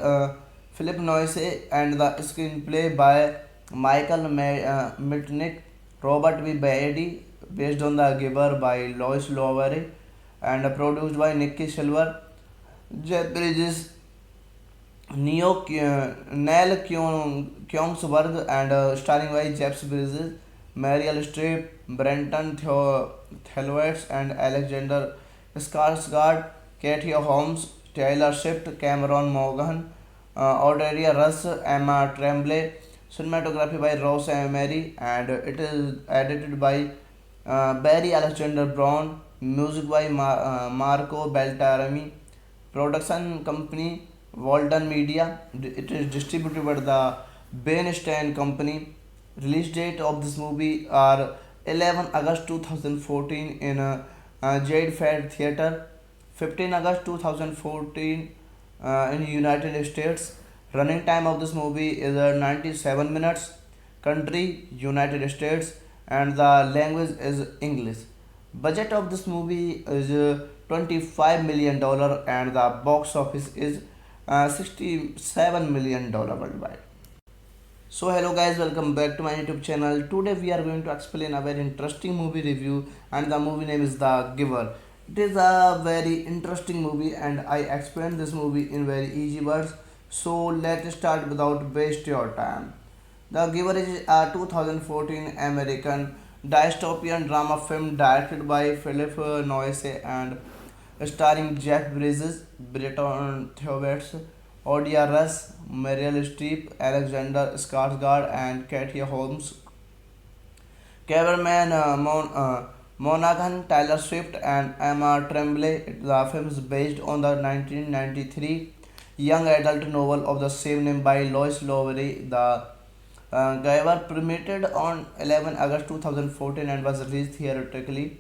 Philip Noyce and the screenplay by Michael Mitnick, Robert V. Beatty, based on The Giver by Lois Lowry, and produced by Nikki Silver, Jeff Bridges, Neil Kyongsberg, and starring by Jeff Bridges, Meryl Streep, Brenton Thelwitz, and Alexander Skarsgård, Katie Holmes, Taylor Swift, Cameron Morgan, Odelia Russ, Emma Tremblay. Cinematography by Ross Emery, and it is edited by Barry Alexander Brown. Music by Marco Beltrami. Production company Walden Media. It is distributed by the Bernstein Company. Release date of this movie are 11 August 2014 in Jade Fair Theatre, 15 August 2014 in United States. Running time of this movie is 97 minutes. Country United States, and the language is English. Budget of this movie is $25 million dollars, and the box office is $67 million dollars worldwide. So hello guys, welcome back to my YouTube channel. Today we are going to explain a very interesting movie review, and the movie name is The Giver. It is a very interesting movie and I explain this movie in very easy words. So let's start without waste your time. The Giver is a 2014 American dystopian drama film directed by Philip Noyce and starring Jeff Bridges, Bretton Thewets, Odia Russ, Meryl Streep, Alexander Skarsgård, and Katie Holmes. Cameraman Monaghan, Taylor Swift, and Emma Tremblay. The film is based on the 1993 young adult novel of the same name by Lois Lowry. The Giver premiered on 11 August 2014 and was released theatrically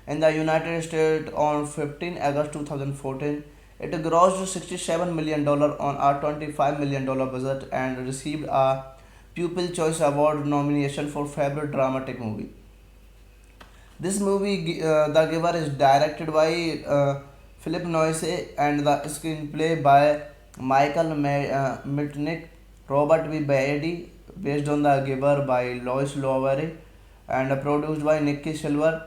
in the United States on 15 August 2014. It grossed $67 million on a $25 million budget and received a Pupil Choice Award nomination for Favorite Dramatic Movie. This movie, The Giver, is directed by Philip Noyce and the screenplay by Michael Mitnick, Robert V. Beatty, based on The Giver by Lois Lowry, and produced by Nikki Silver,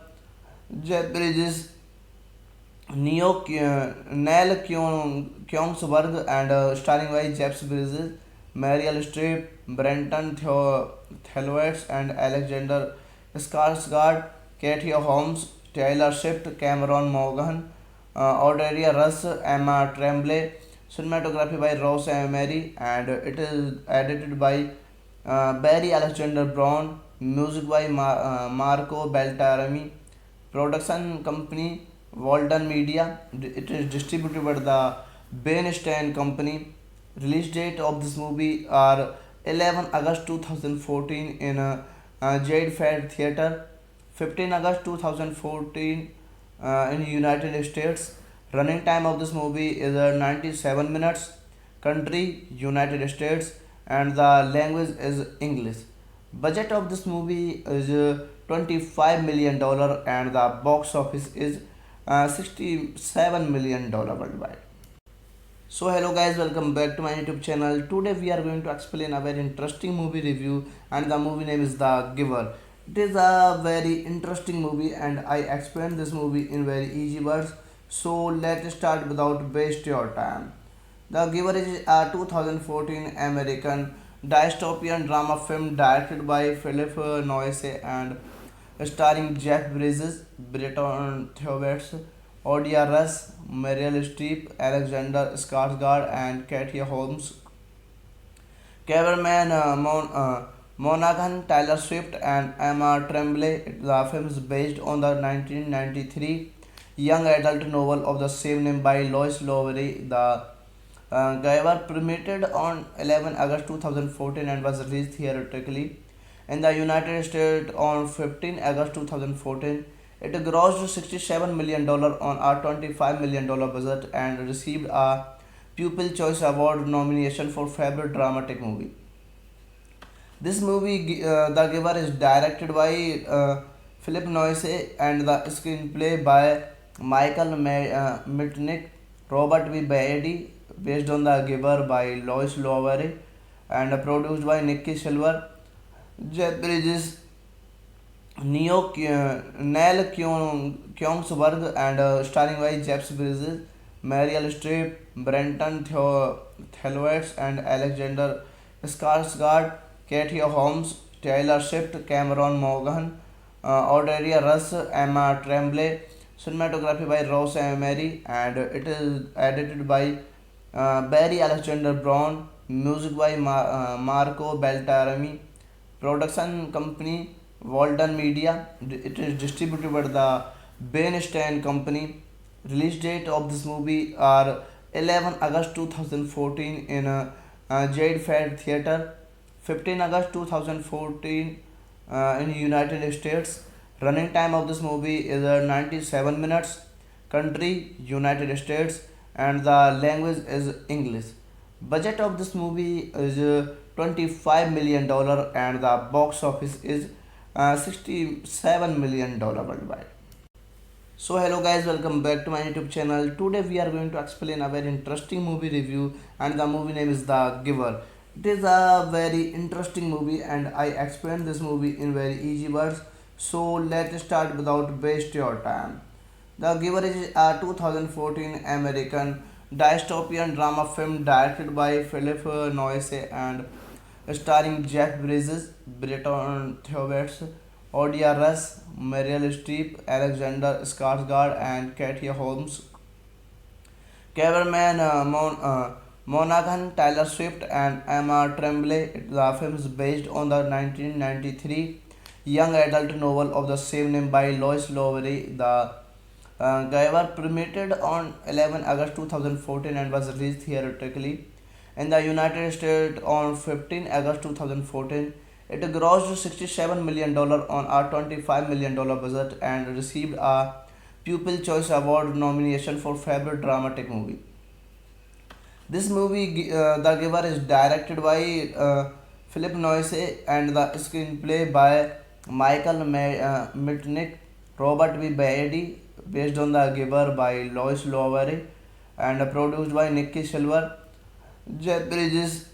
Jeff Bridges, Neil Kyongsberg, and starring by Jeff Bridges, Meryl Streep, Brenton Thelwitz, and Alexander Skarsgård, Katie Holmes, Taylor Swift, Cameron Morgan, Odelia Russ, Emma Tremblay. Cinematography by Ross Emery, and it is edited by Barry Alexander Brown. Music by Marco Beltrami. Production company Walden Media. It is distributed by the Bernstein Company. Release date of this movie are 11 August 2014 in Jade Fair Theatre, 15 August 2014 in United States. Running time of this movie is 97 minutes. Country United States, and the language is English. Budget of this movie is $25 million dollars, and the box office is $67 million dollars worldwide. So hello guys, welcome back to my YouTube channel. Today we are going to explain a very interesting movie review, and the movie name is The Giver. It is a very interesting movie and I explain this movie in very easy words. So let's start without waste your time. The Giver is a 2014 American dystopian drama film directed by Philip Noyce and starring Jeff Bridges, Bretton Thewets, Odia Russ, Meryl Streep, Alexander Skarsgård, and Katie Holmes. Cameraman Monaghan, Taylor Swift, and Emma Tremblay. The film is based on the 1993 young adult novel of the same name by Lois Lowry. The Guyver premiered on 11 August 2014 and was released theatrically in the United States on 15 August 2014. It grossed $67 million on a $25 million budget and received a Pupil Choice Award nomination for Favorite Dramatic Movie. This movie, The Giver, is directed by Philip Noyce and the screenplay by Michael Mitnick, Robert V. Beatty, based on The Giver by Lois Lowry, and produced by Nikki Silver, Jeff Bridges, Neil Kyongsberg, and starring by Jeff Bridges, Meryl Streep, Brenton Thelwitz, and Alexander Skarsgård, Katie Holmes, Taylor Swift, Cameron Morgan, Odelia Russ, Emma Tremblay. Cinematography by Ross Emery, and it is edited by Barry Alexander Brown. Music by Marco Beltrami. Production company Walden Media. It is distributed by the Bernstein Company. Release date of this movie are 11 August 2014 in Jade Fair Theatre, 15 August 2014 in United States. Running time of this movie is 97 minutes. Country United States, and the language is English. Budget of this movie is $25 million and the box office is $67 million worldwide. So hello guys, welcome back to my YouTube channel. Today we are going to explain a very interesting movie review, and the movie name is The Giver. It is a very interesting movie and I explained this movie in very easy words. So let's start without waste your time. The Giver is a 2014 American dystopian drama film directed by Philip Noyce and starring Jeff Bridges, Bretton Thewets, Odia Russ, Meryl Streep, Alexander Skarsgård, and Katie Holmes. Cameraman Monaghan, Taylor Swift, and Emma Tremblay. The film is based on the 1993 young adult novel of the same name by Lois Lowry. The Guyver premiered on 11 August 2014 and was released theatrically in the United States on 15 August 2014. It grossed $67 million on a $25 million budget and received a Pupil Choice Award nomination for Favorite Dramatic Movie. This movie, The Giver, is directed by Philip Noyce and the screenplay by Michael Mitnick, Robert V. Beatty, based on The Giver by Lois Lowry, and produced by Nikki Silver, Jeff Bridges,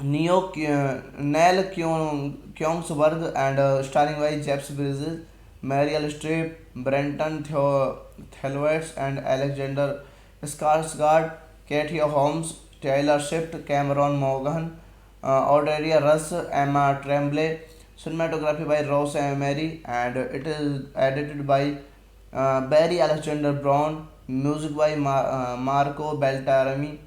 Neil Kyongsberg, and starring by Jeff Bridges, Meryl Streep, Brenton Thelwitz, and Alexander Skarsgård, Katie Holmes, Taylor Swift, Cameron Morgan, Odelia Russ, Emma Tremblay. Cinematography by Ross Emery, and it is edited by Barry Alexander Brown. Music by Marco Beltrami.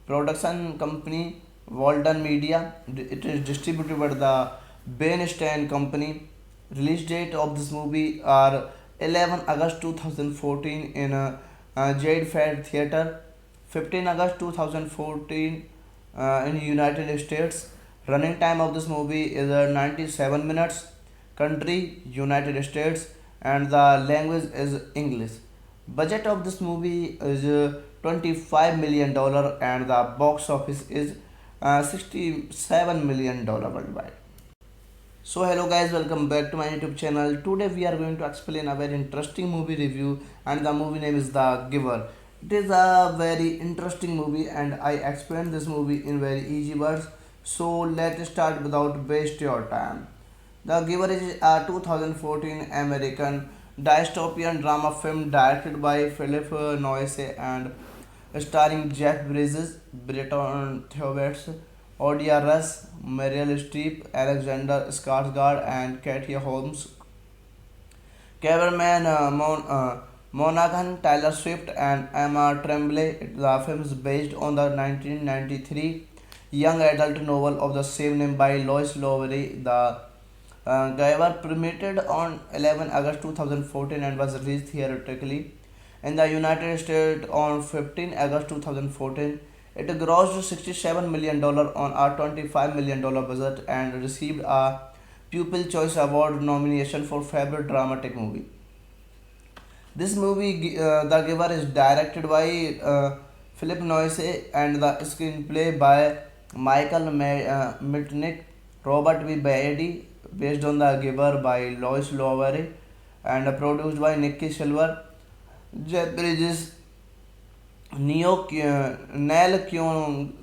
Production company Walden Media. It is distributed by the Bernstein Company. Release date of this movie are 11 August 2014 in Jade Fair Theatre, 15 August 2014 in United States. Running time of this movie is 97 minutes. Country United States, and the language is English. Budget of this movie is $25 million and the box office is $67 million worldwide. So hello guys, welcome back to my YouTube channel. Today we are going to explain a very interesting movie review, and the movie name is The Giver. It is a very interesting movie and I explained this movie in very easy words. So let's start without waste your time. The Giver is a 2014 American dystopian drama film directed by Philip Noyce and starring Jeff Bridges, Bretton Thewets, Odia Russ, Meryl Streep, Alexander Skarsgård, and Katie Holmes. Cameraman Monaghan, Taylor Swift, and Emma Tremblay. The film is based on the 1993 young adult novel of the same name by Lois Lowry. The Guyver premiered on 11 August 2014 and was released theatrically in the United States on 15 August 2014. It grossed $67 million on a $25 million budget and received a Pupil Choice Award nomination for Favorite Dramatic Movie. This movie, The Giver, is directed by Philip Noyce and the screenplay by Mitnick, Robert V. Beatty, based on The Giver by Lois Lowry, and produced by Nikki Silver, Jeff Bridges, Neil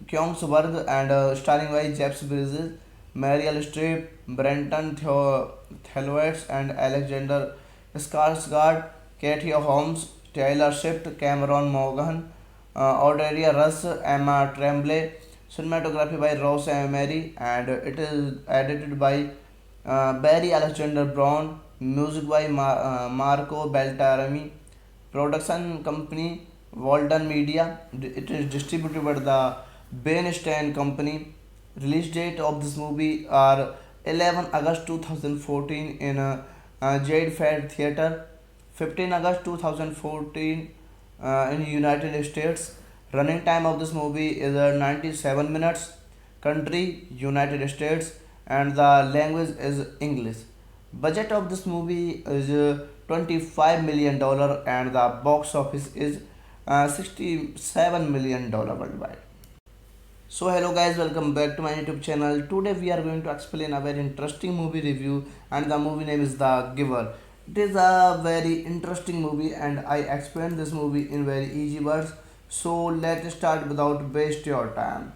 Kyongsberg, and starring by Jeff Bridges, Meryl Streep, Brenton Thelwitz, and Alexander Skarsgård, Katie Holmes, Taylor Swift, Cameron Morgan, Cordelia Russ, Emma Tremblay. Cinematography by Ross Emery, and it is edited by Barry Alexander Brown. Music by Marco Beltrami. Production company Walden Media. It is distributed by the Bernstein Company. Release date of this movie are 11 August 2014 in Jade Fair Theatre, 15 August 2014 in United States. Running time of this movie is 97 minutes. Country United States, and the language is English. Budget of this movie is $25 million and the box office is $67 million worldwide. So hello guys, welcome back to my YouTube channel. Today we are going to explain a very interesting movie review, and the movie name is The Giver. It is a very interesting movie and I explain this movie in very easy words. So let's start without waste your time.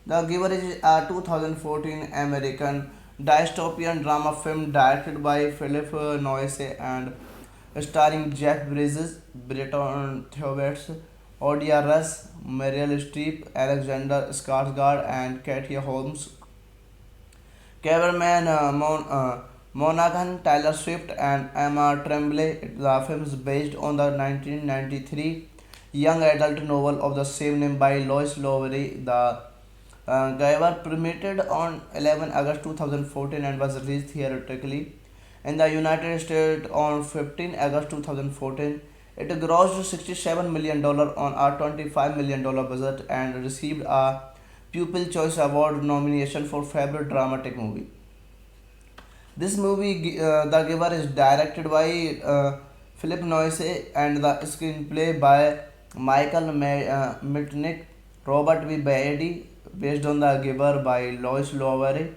The Giver is a 2014 American dystopian drama film directed by Philip Noyce and starring Jeff Bridges, Brenton Thewets, Odia Russ, Meryl Streep, Alexander Skarsgård, and Katie Holmes. Cameraman Monaghan, Taylor Swift, and Emma Tremblay. The film is based on the 1993 young adult novel of the same name by Lois Lowry. The Guyver premiered on 11 August 2014 and was released theatrically in the United States on 15 August 2014. It grossed $67 million on a $25 million budget and received a Pupil Choice Award nomination for Favorite Dramatic Movie. This movie, The Giver, is directed by Philip Noyce and the screenplay by Mitnick, Robert V. Beatty, based on The Giver by Lois Lowry,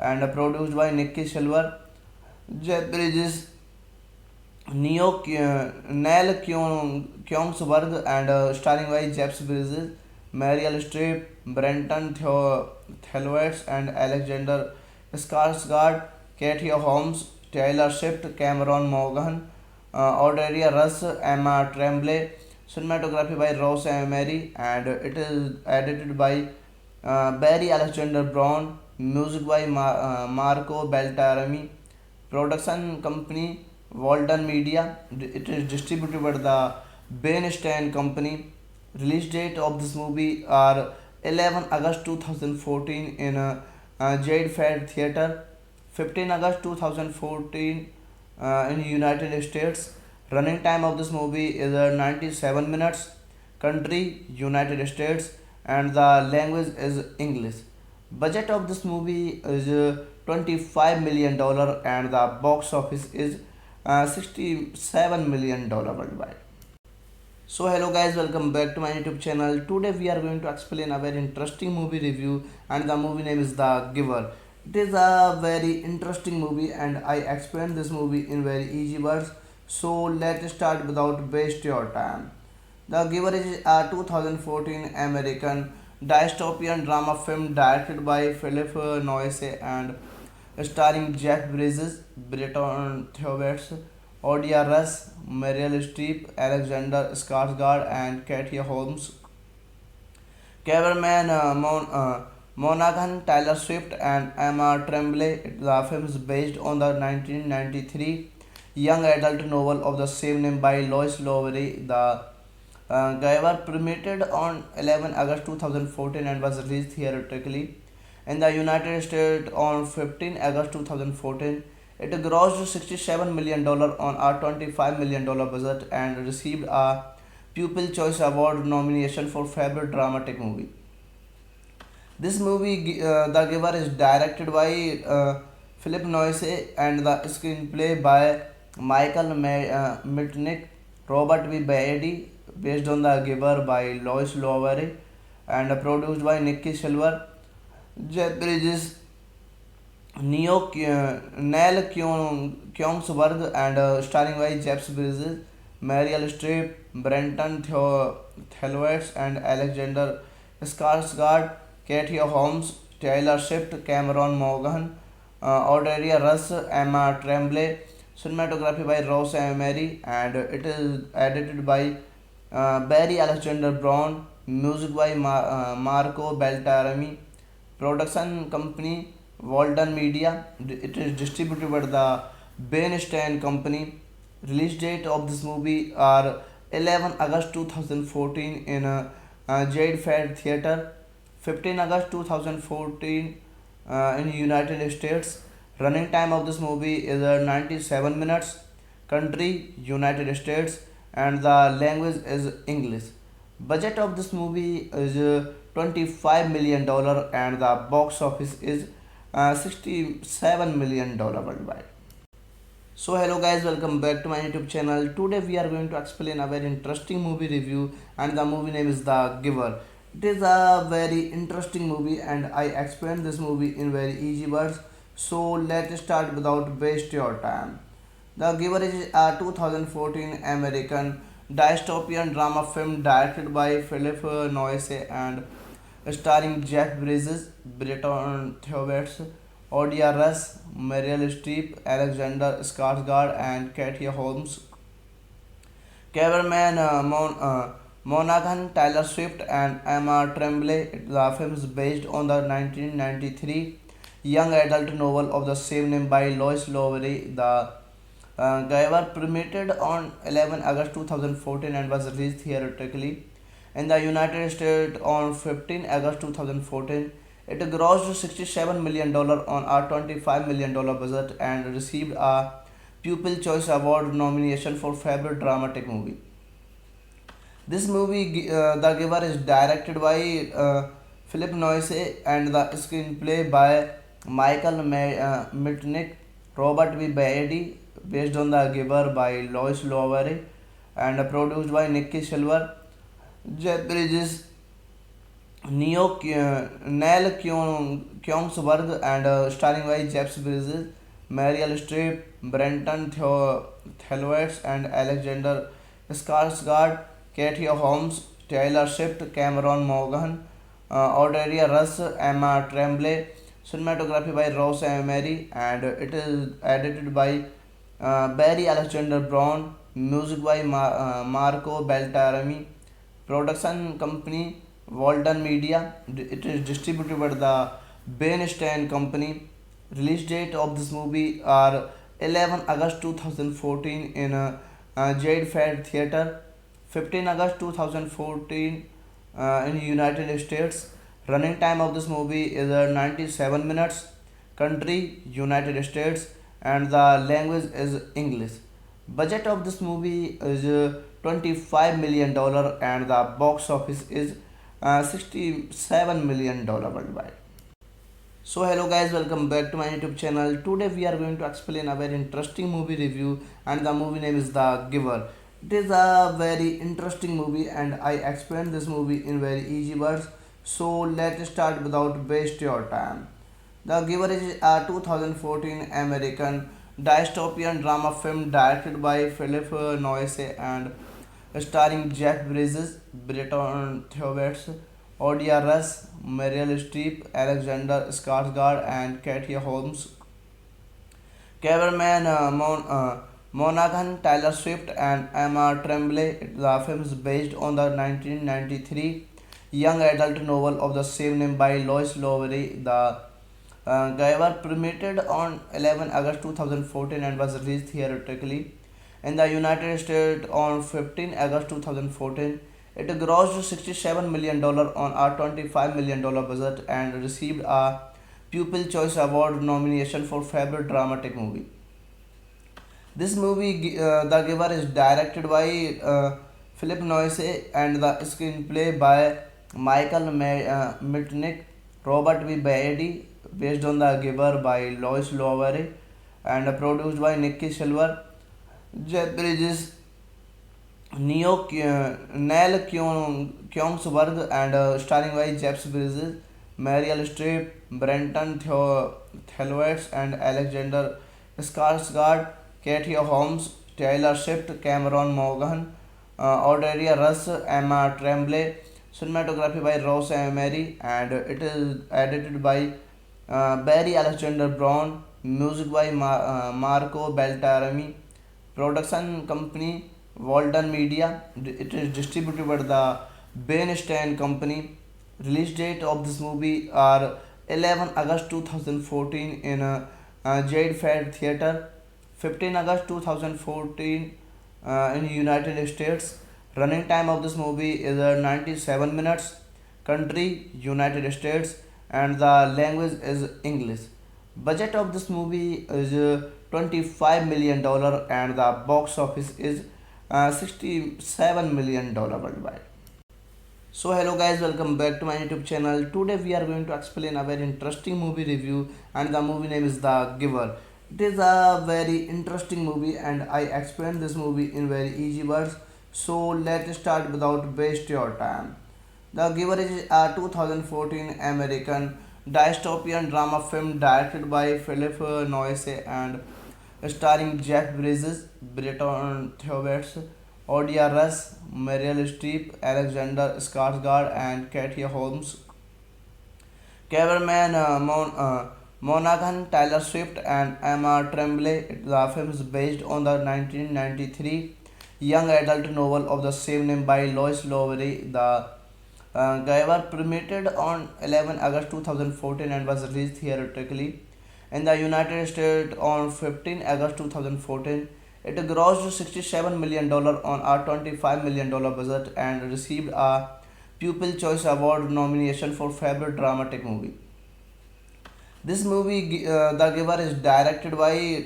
and produced by Nikki Silver, Jeff Bridges, Neil Kyongsberg, and starring by Jeff Bridges, Meryl Streep, Brenton Thelwitz, and Alexander Skarsgård, Katie Holmes, Taylor Swift, Cameron Morgan, Cordelia Russ, Emma Tremblay. Cinematography by Ross Emery, and it is edited by Barry Alexander Brown. Music by Marco Beltrami. Production company Walden Media. It is distributed by the Bernstein Company. Release date of this movie are 11 August 2014 in Jade Fair Theatre, 15 August 2014 in United States. Running time of this movie is 97 minutes. Country United States, and the language is English. Budget of this movie is $25 million and the box office is $67 million worldwide. So hello guys, welcome back to my YouTube channel. Today we are going to explain a very interesting movie review, and the movie name is The Giver. It is a very interesting movie and I explain this movie in very easy words. So let's start without waste your time. The Giver is a 2014 American dystopian drama film directed by Philip Noyce and starring Jeff Bridges, Brenton Thewets, Odia Russ, Meryl Streep, Alexander Skarsgård, and Katie Holmes. Cameraman Monaghan, Taylor Swift, and Emma Tremblay. The film is based on the 1993 young adult novel of the same name by Lois Lowry. The Giver premiered on 11 August 2014 and was released theatrically in the United States on 15 August 2014. It grossed $67 million on a $25 million budget and received a Pupil Choice Award nomination for Favorite Dramatic Movie. This movie, The Giver, is directed by Philip Noyce and the screenplay by Mitnick, Robert B. Beatty, based on The Giver by Lois Lowry, and produced by Nikki Silver, Jeff Bridges, Neil Kyongsberg, and starring by Jeff Bridges, Meryl Streep, Brenton Thelwitz, and Alexander Skarsgård, Katie Holmes, Taylor Swift, Cameron Morgan, Aurelia Russ, Emma Tremblay. Cinematography by Ross Emery, and it is edited by Barry Alexander Brown. Music by Marco Beltrami. Production company Walden Media. It is distributed by the Bernstein Company. Release date of this movie are 11 August 2014 in Jade Fair Theatre, 15 August 2014 in United States. Running time of this movie is 97 minutes. Country United States, and the language is English. Budget of this movie is $25 million dollars, and the box office is $67 million dollars worldwide. So hello guys, welcome back to my YouTube channel. Today we are going to explain a very interesting movie review, and the movie name is The Giver. It is a very interesting movie and I explained this movie in very easy words. So let's start without waste your time. The Giver is a 2014 American dystopian drama film directed by Philip Noyce and starring Jeff Bridges, Brenton Thewitz, Odia Russ, Meryl Streep, Alexander Skarsgård, and Katie Holmes. Cameraman Monaghan, Taylor Swift, and Emma Tremblay. The film is based on the 1993 young adult novel of the same name by Lois Lowry. The Giver premiered on 11 August 2014 and was released theatrically in the United States on 15 August 2014. It grossed $67 million on a $25 million budget and received a Pupil Choice Award nomination for Favorite Dramatic Movie. This movie, The Giver, is directed by Philip Noyce and the screenplay by Mitnick, Robert B. Beatty, based on The Giver by Lois Lowry, and produced by Nikki Silver, Jeff Bridges, Neil Kyongsberg, and starring by Jeff Bridges, Meryl Streep, Brenton Thelwitz, and Alexander Skarsgård, Katie Holmes, Taylor Swift, Cameron Morgan, Aurelia Russ, Emma Tremblay. Cinematography by Ross Emery, and it is edited by Barry Alexander Brown. Music by Marco Beltrami. Production company Walden Media. It is distributed by the Bernstein Company. Release date of this movie are 11 August 2014 in Jade Fair Theatre, 15 August 2014 in United States. Running time of this movie is 97 minutes. Country United States, and the language is English. Budget of this movie is $25 million dollars, and the box office is $67 million dollars worldwide. So hello guys, welcome back to my YouTube channel. Today we are going to explain a very interesting movie review, and the movie name is The Giver. It is a very interesting movie and I explained this movie in very easy words. So let's start without waste your time. The Giver is a 2014 American dystopian drama film directed by Philip Noyce and starring Jeff Bridges, Brenton Thewitz, Odia Russ, Meryl Streep, Alexander Skarsgård, and Katie Holmes. Cameraman Monaghan, Taylor Swift, and Emma Tremblay. The film is based on the 1993 young adult novel of the same name by Lois Lowry. The Guyver premiered on 11 August 2014 and was released theatrically in the United States on 15 August 2014. It grossed $67 million on a $25 million budget and received a Pupil Choice Award nomination for Favorite Dramatic Movie. This movie, The Giver, is directed by Philip Noyce and the screenplay by Mitnick, Robert V. Beatty, based on The Giver by Lois Lowery, and produced by Nikki Silver, Jeff Bridges, Neil Kyongsberg, and starring by Jeff Bridges, Meryl Streep, Brenton Thewlis, and Alexander Skarsgård, Katie Holmes, Taylor Swift, Cameron Morgan, Audelia Russ, Emma Tremblay. Cinematography by Ross Emery, and it is edited by Barry Alexander Brown. Music by Marco Beltrami. Production company Walden Media. It is distributed by the Ben Stein Company. Release date of this movie are 11 August 2014 in Jade Fair Theatre, 15 August 2014 in United States. Running time of this movie is 97 minutes. Country United States, and the language is English. Budget of this movie is $25 million and the box office is $67 million worldwide. So hello guys, welcome back to my YouTube channel. Today we are going to explain a very interesting movie review, and the movie name is The Giver. It is a very interesting movie and I explained this movie in very easy words. So let's start without waste your time. The Giver is a 2014 American dystopian drama film directed by Philip Noyce and starring Jeff Bridges, Brenton Thewlis, Odia Russ, Meryl Streep, Alexander Skarsgård, and Katie Holmes. Cameraman Monaghan, Taylor Swift, and Emma Tremblay. The film is based on the 1993 young adult novel of the same name by Lois Lowery. The Giver premiered on 11 August 2014 and was released theatrically in the United States on 15 August 2014. It grossed $67 million on a $25 million budget and received a Pupil Choice Award nomination for Favorite Dramatic Movie. This movie, The Giver, is directed by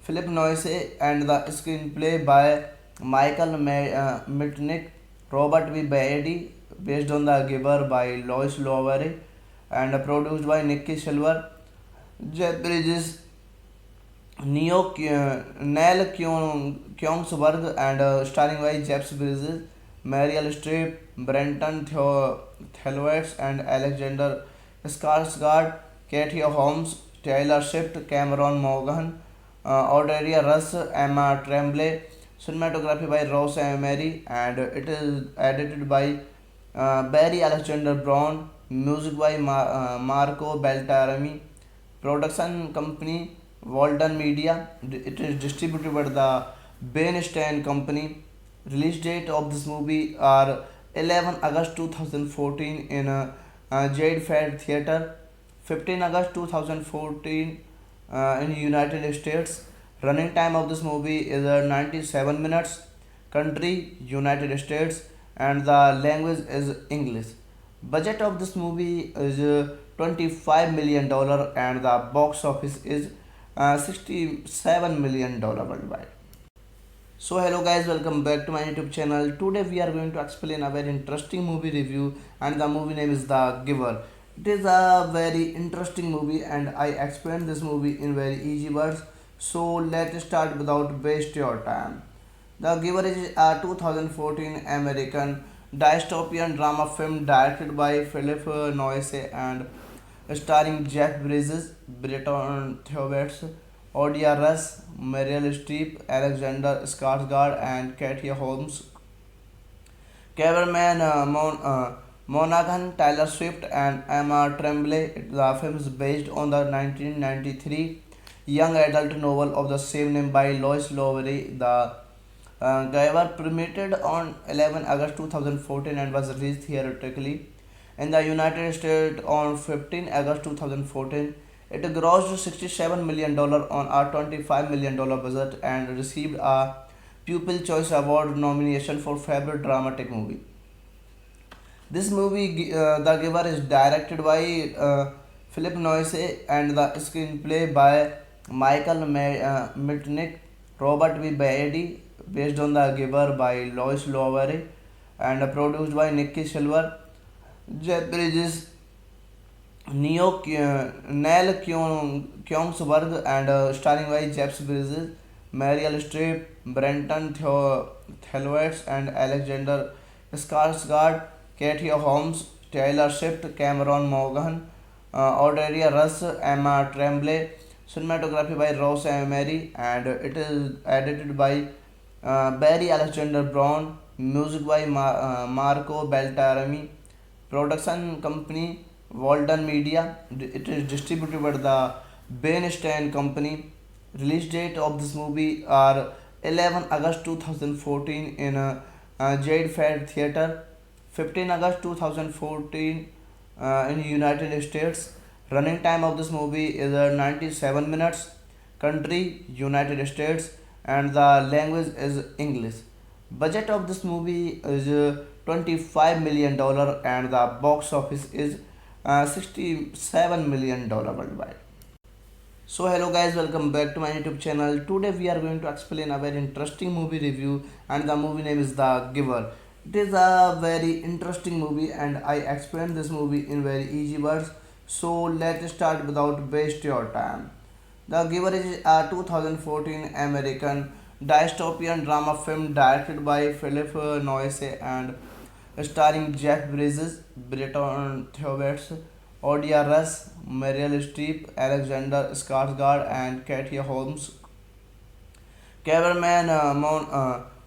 Philip Noyce and the screenplay by Mitnick, Robert V. Beatty, based on The Giver by Lois Lowery, and produced by Nikki Silver, Jeff Bridges, Neil Kyongsberg, and starring by Jeff Bridges, Meryl Streep, Brenton Thewlis, and Alexander Skarsgård, Katie Holmes, Taylor Swift, Cameron Morgan, Audelia Russ, Emma Tremblay. Cinematography by Ross Emery, and it is edited by Barry Alexander Brown. Music by Marco Beltrami. Production company Walden Media. It is distributed by the Ben Stein Company. Release date of this movie are 11 August 2014 in Jade Fair Theatre, 15 August 2014 in United States. Running time of this movie is 97 minutes. Country United States, and the language is English. Budget of this movie is $25 million and the box office is $67 million worldwide. So hello guys, welcome back to my YouTube channel. Today we are going to explain a very interesting movie review, and the movie name is The Giver. It is a very interesting movie and I explained this movie in very easy words. So let's start without waste your time. The Giver is a 2014 American dystopian drama film directed by Philip Noyce and starring Jeff Bridges, Brenton Thewlis, Odia Russ, Meryl Streep, Alexander Skarsgård, and Katie Holmes. Cameraman Monaghan, Taylor Swift, and Emma Tremblay. The film is based on the 1993 young adult novel of the same name by Lois Lowery. The Giver premiered on 11 August 2014 and was released theatrically in the United States on 15 August 2014. It grossed $67 million on a $25 million budget and received a Pupil Choice Award nomination for Favorite Dramatic Movie. This movie, The Giver, is directed by Philip Noyce and the screenplay by Mitnick, Robert V. Beatty, based on The Giver by Lois Lowery, and produced by Nicky Silver, Jeff Bridges, Neil Kyongsberg, and starring by Jeff Bridges, Meryl Streep, Brenton Thelwitz, and Alexander Skarsgård, Katie Holmes, Taylor Swift, Cameron Morgan, Cordelia Russ, Emma Tremblay. Cinematography by Ross Emery, and it is edited by Barry Alexander Brown. Music by Marco Beltrami. Production company Walden Media. It is distributed by the Bernstein Company. Release date of this movie are 11 August 2014 in Jade Fair Theatre, 15 August 2014 in United States. Running time of this movie is 97 minutes. Country United States, and the language is English. Budget of this movie is $25 million, and the box office is $67 million worldwide. So hello guys, welcome back to my YouTube channel. Today we are going to explain a very interesting movie review, and the movie name is The Giver. It is a very interesting movie and I explain this movie in very easy words. So let's start without waste your time. The Giver is a 2014 American dystopian drama film directed by Philip Noyce and starring Jeff Bridges, Brenton Thewets, Odia Russ, Meryl Streep, Alexander Skarsgård, and Katie Holmes. Cameraman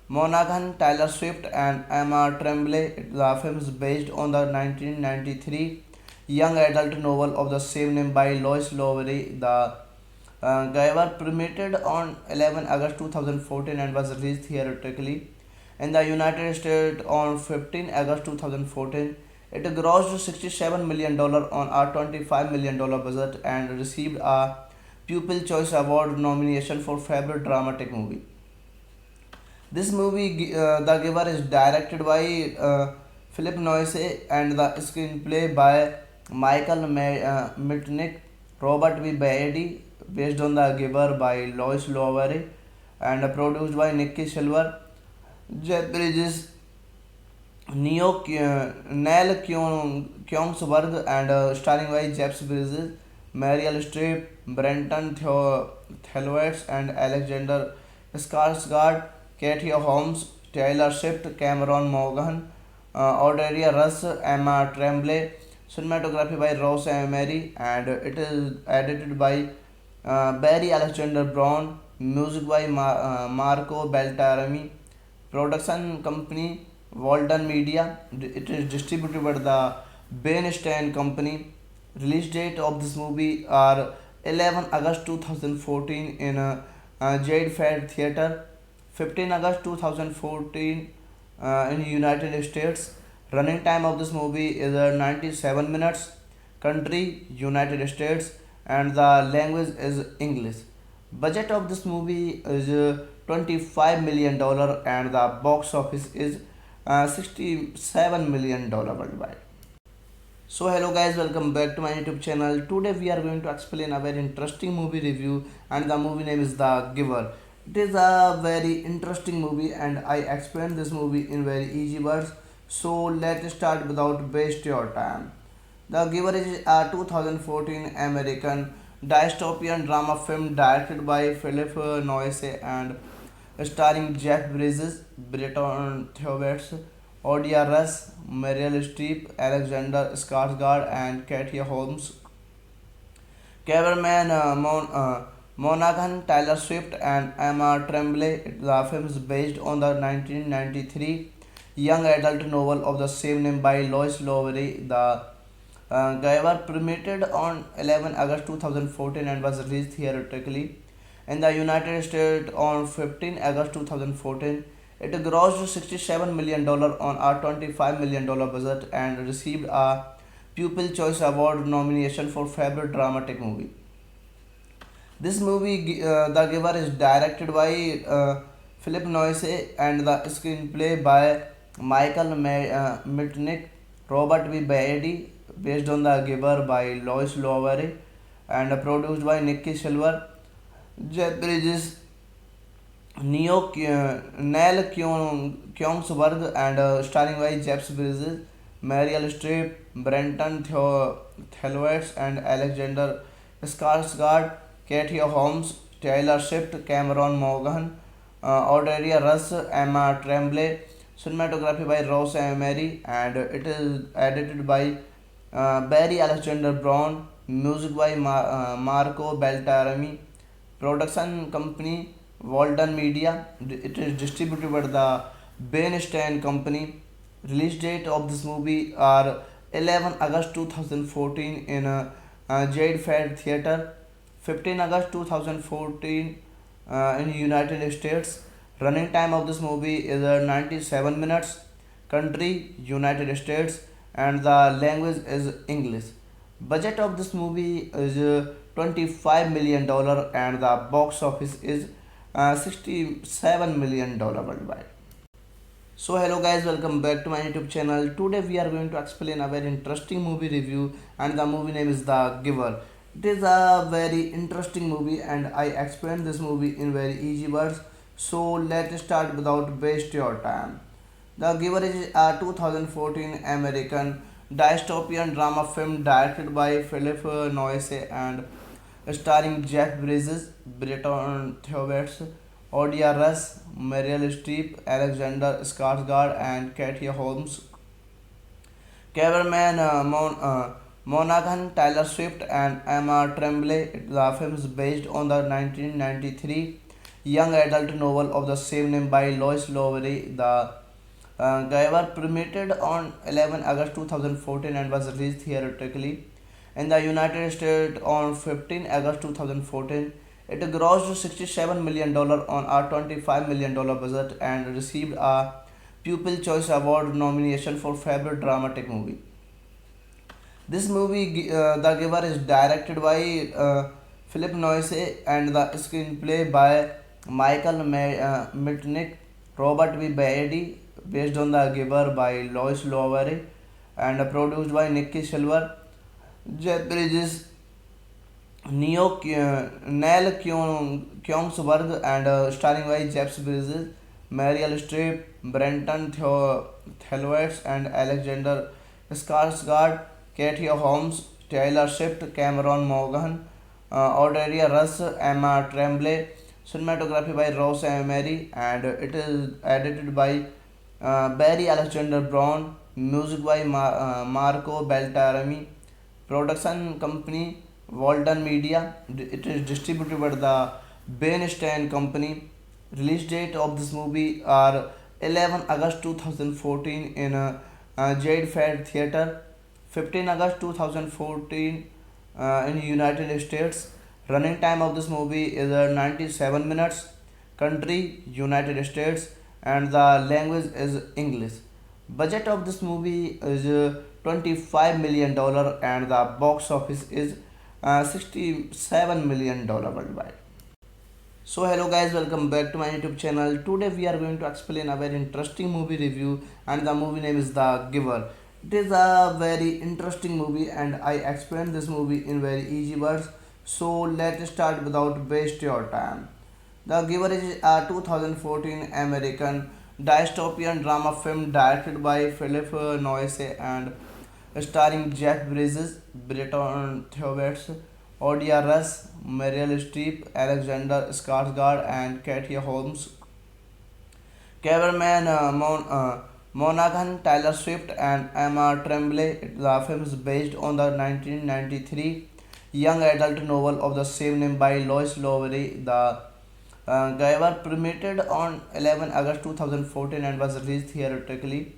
Monaghan, Taylor Swift, and Emma Tremblay. The film is based on the 1993 young adult novel of the same name by Lois Lowery. The Giver premiered on 11 August 2014 and was released theatrically in the United States on 15 August 2014. It grossed $67 million on a $25 million budget and received a Pupil Choice Award nomination for Favorite Dramatic Movie. This movie, The Giver, is directed by Philip Noyce and the screenplay by Mitnick, Robert V. Beatty, based on The Giver by Lois Lowery, and produced by Nicky Silver, Jeff Bridges, Neil Kyongsberg, and starring by Jeff Bridges, Meryl Streep, Brenton Thelwitz, and Alexander Skarsgård, Katie Holmes, Taylor Swift, Cameron Morgan, Cordelia Russ, Emma Tremblay. Cinematography by Ross Emery, and it is edited by Barry Alexander Brown. Music by Marco Beltrami. Production company Walden Media. It is distributed by the Bernstein Company. Release date of this movie are 11 August 2014 in Jade Fair Theatre, 15 August 2014 in United States. Running time of this movie is 97 minutes. Country United States, and the language is English. Budget of this movie is $25 million, and the box office is $67 million worldwide. So hello guys, welcome back to my YouTube channel. Today we are going to explain a very interesting movie review, and the movie name is The Giver. It is a very interesting movie and I explain this movie in very easy words. So let's start without waste your time. The Giver is a 2014 American dystopian drama film directed by Philip Noyce and starring Jeff Bridges, Brenton Thewets, Odia Russ, Meryl Streep, Alexander Skarsgård, and Katie Holmes. Cameraman Monaghan, Taylor Swift, and Emma Tremblay. The film is based on the 1993 young adult novel of the same name by Lois Lowery. The Giver premiered on 11 August 2014 and was released theatrically in the United States on 15 August 2014. It grossed $67 million on a $25 budget and received a Pupil Choice Award nomination for Favorite Dramatic Movie. This movie, The Giver, is directed by Philip Noyce and the screenplay by Mitnick, Robert B. Beatty, based on The Giver by Lois Lowery, and produced by Nicky Silver, Jeff Bridges, Neil Kyongsberg, and starring by Jeff Bridges, Meryl Streep, Brenton Thelwitz, and Alexander Skarsgård, Katie Holmes, Taylor Swift, Cameron Morgan, Aurelia Russ, Emma Tremblay. Cinematography by Ross Emery, and it is edited by Barry Alexander Brown. Music by Marco Beltrami. Production company Walden Media. It is distributed by the Bernstein Company. Release date of this movie are 11 August 2014 in Jade Fair Theatre, 15 August 2014 in United States. Running time of this movie is 97 minutes. Country United States, and the language is English. Budget of this movie is $25 million, and the box office is $67 million worldwide. So hello guys, welcome back to my YouTube channel. Today we are going to explain a very interesting movie review, and the movie name is The Giver. It is a very interesting movie, and I explained this movie in very easy words. So let's start without waste your time. The Giver is a 2014 American dystopian drama film directed by Philip Noyce and starring Jeff Bridges, Bretton Thewets, Odia Russ, Meryl Streep, Alexander Skarsgård, and Katie Holmes. Cameraman Monaghan, Taylor Swift, and Emma Tremblay. The film is based on the 1993 young adult novel of the same name by Lois Lowery. The Giver premiered on 11 August 2014 and was released theatrically in the United States on 15 August 2014. It grossed $67 million on a $25 million budget and received a Pupil Choice Award nomination for Favorite Dramatic Movie. This movie, The Giver, is directed by Philip Noyce and the screenplay by Mitnick, Robert B. Beatty, based on The Giver by Lois Lowery, and produced by Nicky Silver, Jeff Bridges, Neil Kyongsberg, and starring by Jeff Bridges, Meryl Streep, Brenton Thelwitz, and Alexander Skarsgård, Katie Holmes, Taylor Swift, Cameron Morgan, Aurelia Russ, Emma Tremblay. Cinematography by Ross Emery, and it is edited by Barry Alexander Brown. Music by Marco Beltrami. Production company Walden Media. It is distributed by the Bernstein Company. Release date of this movie are 11 August 2014 in Jade Fair Theatre, 15 August 2014 in United States. Running time of this movie is 97 minutes. Country United States, and the language is English. Budget of this movie is $25 million, and the box office is $67 million worldwide. So hello guys, welcome back to my YouTube channel. Today we are going to explain a very interesting movie review, and the movie name is The Giver. It is a very interesting movie, and I explained this movie in very easy words. So let's start without waste your time. The Giver is a 2014 American dystopian drama film directed by Philip Noyce and starring Jeff Bridges, Bretton Thewets, Odia Russ, Meryl Streep, Alexander Skarsgård, and Katie Holmes. Cameraman Monaghan, Taylor Swift, and Emma Tremblay. The film is based on the 1993 young adult novel of the same name by Lois Lowery. The Giver premiered on 11 August 2014 and was released theatrically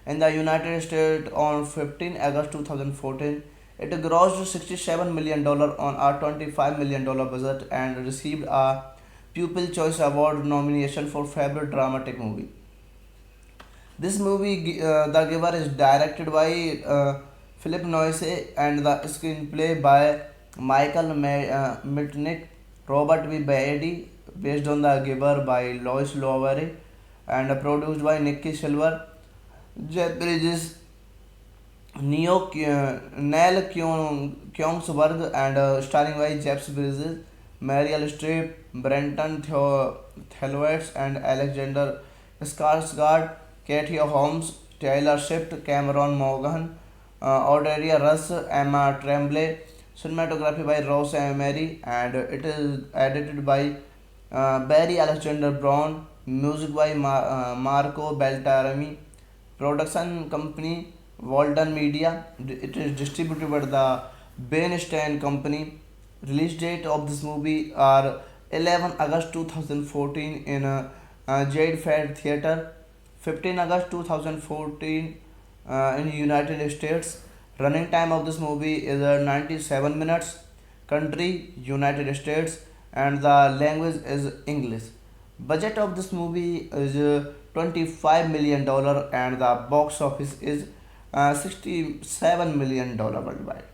in the United States on 15 August 2014. It grossed $67 million on a $25 million budget and received a Pupil Choice Award nomination for Favorite Dramatic Movie. This movie, The Giver, is directed by Philip Noyce and the screenplay by Mitnick, Robert V. Beatty, based on The Giver by Lois Lowry, and produced by Nikki Silver, Jeff Bridges, Neil Kyongsberg, and starring by Jeff Bridges, Meryl Streep, Brenton Thwaites, and Alexander Skarsgård, Katie Holmes, Taylor Swift, Cameron Monaghan, Cordelia Russ, Emma Tremblay. Cinematography by Ross Emery, and it is edited by Barry Alexander Brown. Music by Marco Beltrami. Production company Walden Media. It is distributed by the Bernstein Company. Release date of this movie are 11 August 2014 in Jade Fair Theatre, 15 August 2014 in United States. Running time of this movie is 97 minutes. Country United States, and the language is English. Budget of this movie is $25 million, and the box office is $67 million worldwide.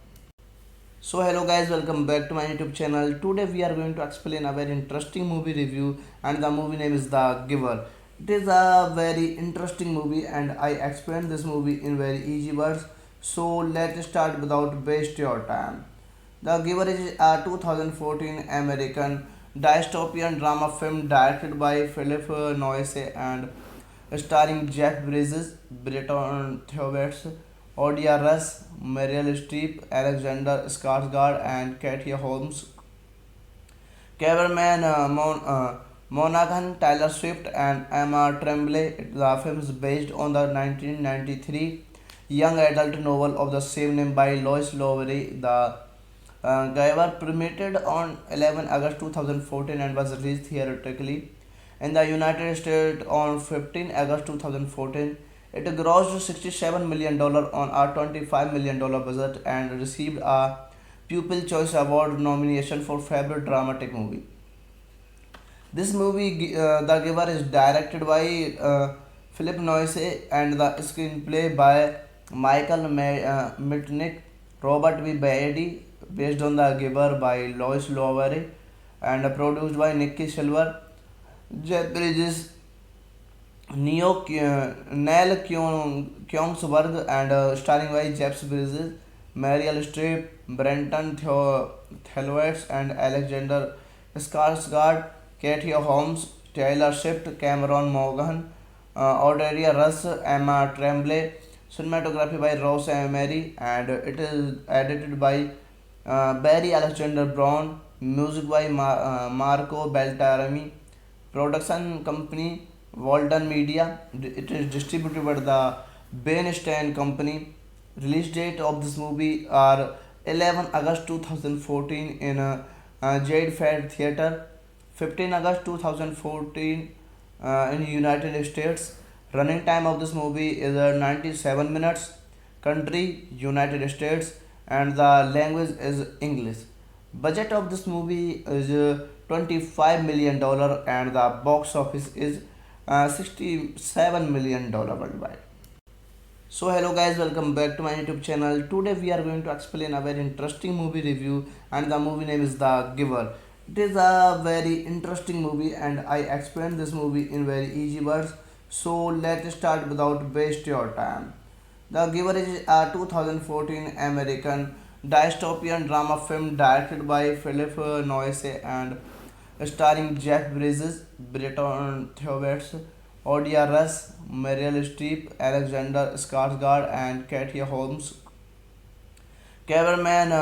So hello guys, welcome back to my YouTube channel. Today we are going to explain a very interesting movie review, and the movie name is The Giver. It is a very interesting movie, and I explained this movie in very easy words. So let's start without waste your time. The Giver is a 2014 American dystopian drama film directed by Philip Noyce and starring Jeff Bridges, Brenton Thwaites, Odia Russ, Meryl Streep, Alexander Skarsgård, and Katie Holmes. Cameraman Monaghan, Taylor Swift, and Emma Tremblay. The film is based on the 1993 young adult novel of the same name by Lois Lowry. The Giver premiered on 11 August 2014 and was released theatrically in the United States on 15 August 2014. It grossed $67 million on a $25 million budget and received a Pupil Choice Award nomination for Favorite Dramatic Movie. This movie, The Giver, is directed by Philip Noyce and the screenplay by Michael Mitnick, Robert V. Beatty, based on The Giver by Lois Lowry, and produced by Nikki Silver, Jeff Bridges, Neil Kyongsberg, and starring by Jeff Bridges, Meryl Streep, Brenton Thwaites, and Alexander Skarsgård, Katie Holmes, Taylor Swift, Cameron Monaghan, Cordelia Russ, Emma Tremblay. Cinematography by Ross Emery, and it is edited by Barry Alexander Brown. Music by Marco Beltrami. Production company Walden Media. It is distributed by the Bernstein Company. Release date of this movie are 11 August 2014 in Jade Fair Theatre, 15 August 2014 in United States. Running time of this movie is 97 minutes. Country United States, and the language is English. Budget of this movie is $25 million, and the box office is $67 million worldwide. So hello guys, welcome back to my YouTube channel. Today we are going to explain a very interesting movie review, and the movie name is The Giver. It is a very interesting movie, and I explained this movie in very easy words. So let's start without waste your time. The Giver is a 2014 American dystopian drama film directed by Philip Noyce and starring Jeff Bridges, Brenton Thwaites, Odia Russ, Meryl Streep, Alexander Skarsgård, and Katie Holmes. Cameraman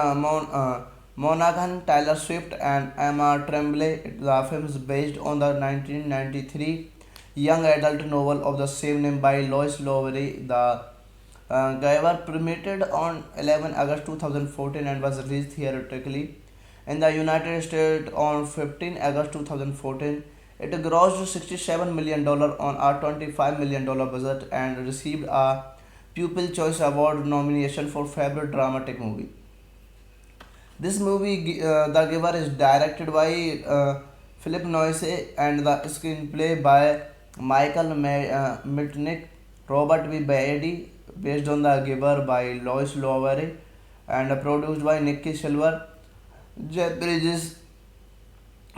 Monaghan, Taylor Swift, and Emma Tremblay. The film is based on the 1993 young adult novel of the same name by Lois Lowry. The Giver premiered on 11 August 2014 and was released theatrically in the United States on 15 August 2014. It grossed $67 million on a $25 million budget and received a Pupil Choice Award nomination for Favorite Dramatic Movie. This movie, The Giver, is directed by Philip Noyce and the screenplay by Michael Mitnick, Robert V. Beatty, based on The Giver by Lois Lowry, and produced by Nikki Silver, Jeff Bridges,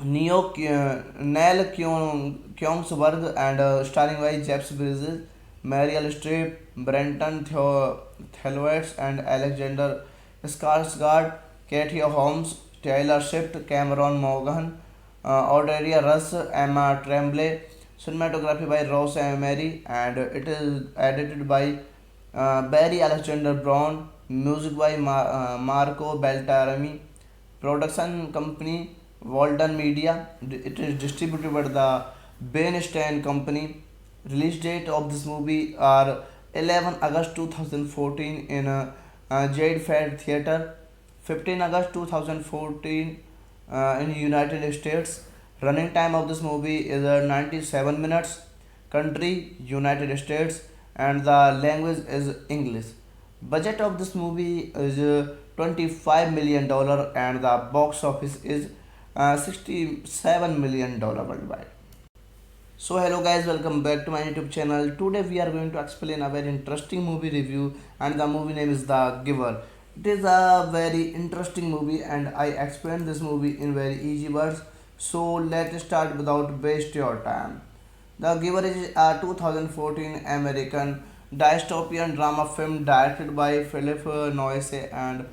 Neil Kyungsberg and starring by Jeff Bridges, Meryl Streep, Brenton Thwaites and Alexander Skarsgård, Katie Holmes, Taylor Swift, Cameron Monaghan, Cordelia Russ, Emma Tremblay. Cinematography by Ross Emery, and it is edited by Barry Alexander Brown. Music by Marco Beltrami. Production company Walden Media. It is distributed by the Bernstein Company. Release date of this movie are 11 August 2014 in Jade Fair Theatre, 15 August 2014 in United States. Running time of this movie is 97 minutes. Country United States, and the language is English. Budget of this movie is $25 million, and the box office is $67 million worldwide. So hello guys, welcome back to my YouTube channel. Today we are going to explain a very interesting movie review, and the movie name is The Giver. It is a very interesting movie and I explain this movie in very easy words. So let's start without waste your time. The Giver is a 2014 American dystopian drama film directed by Philip Noyce and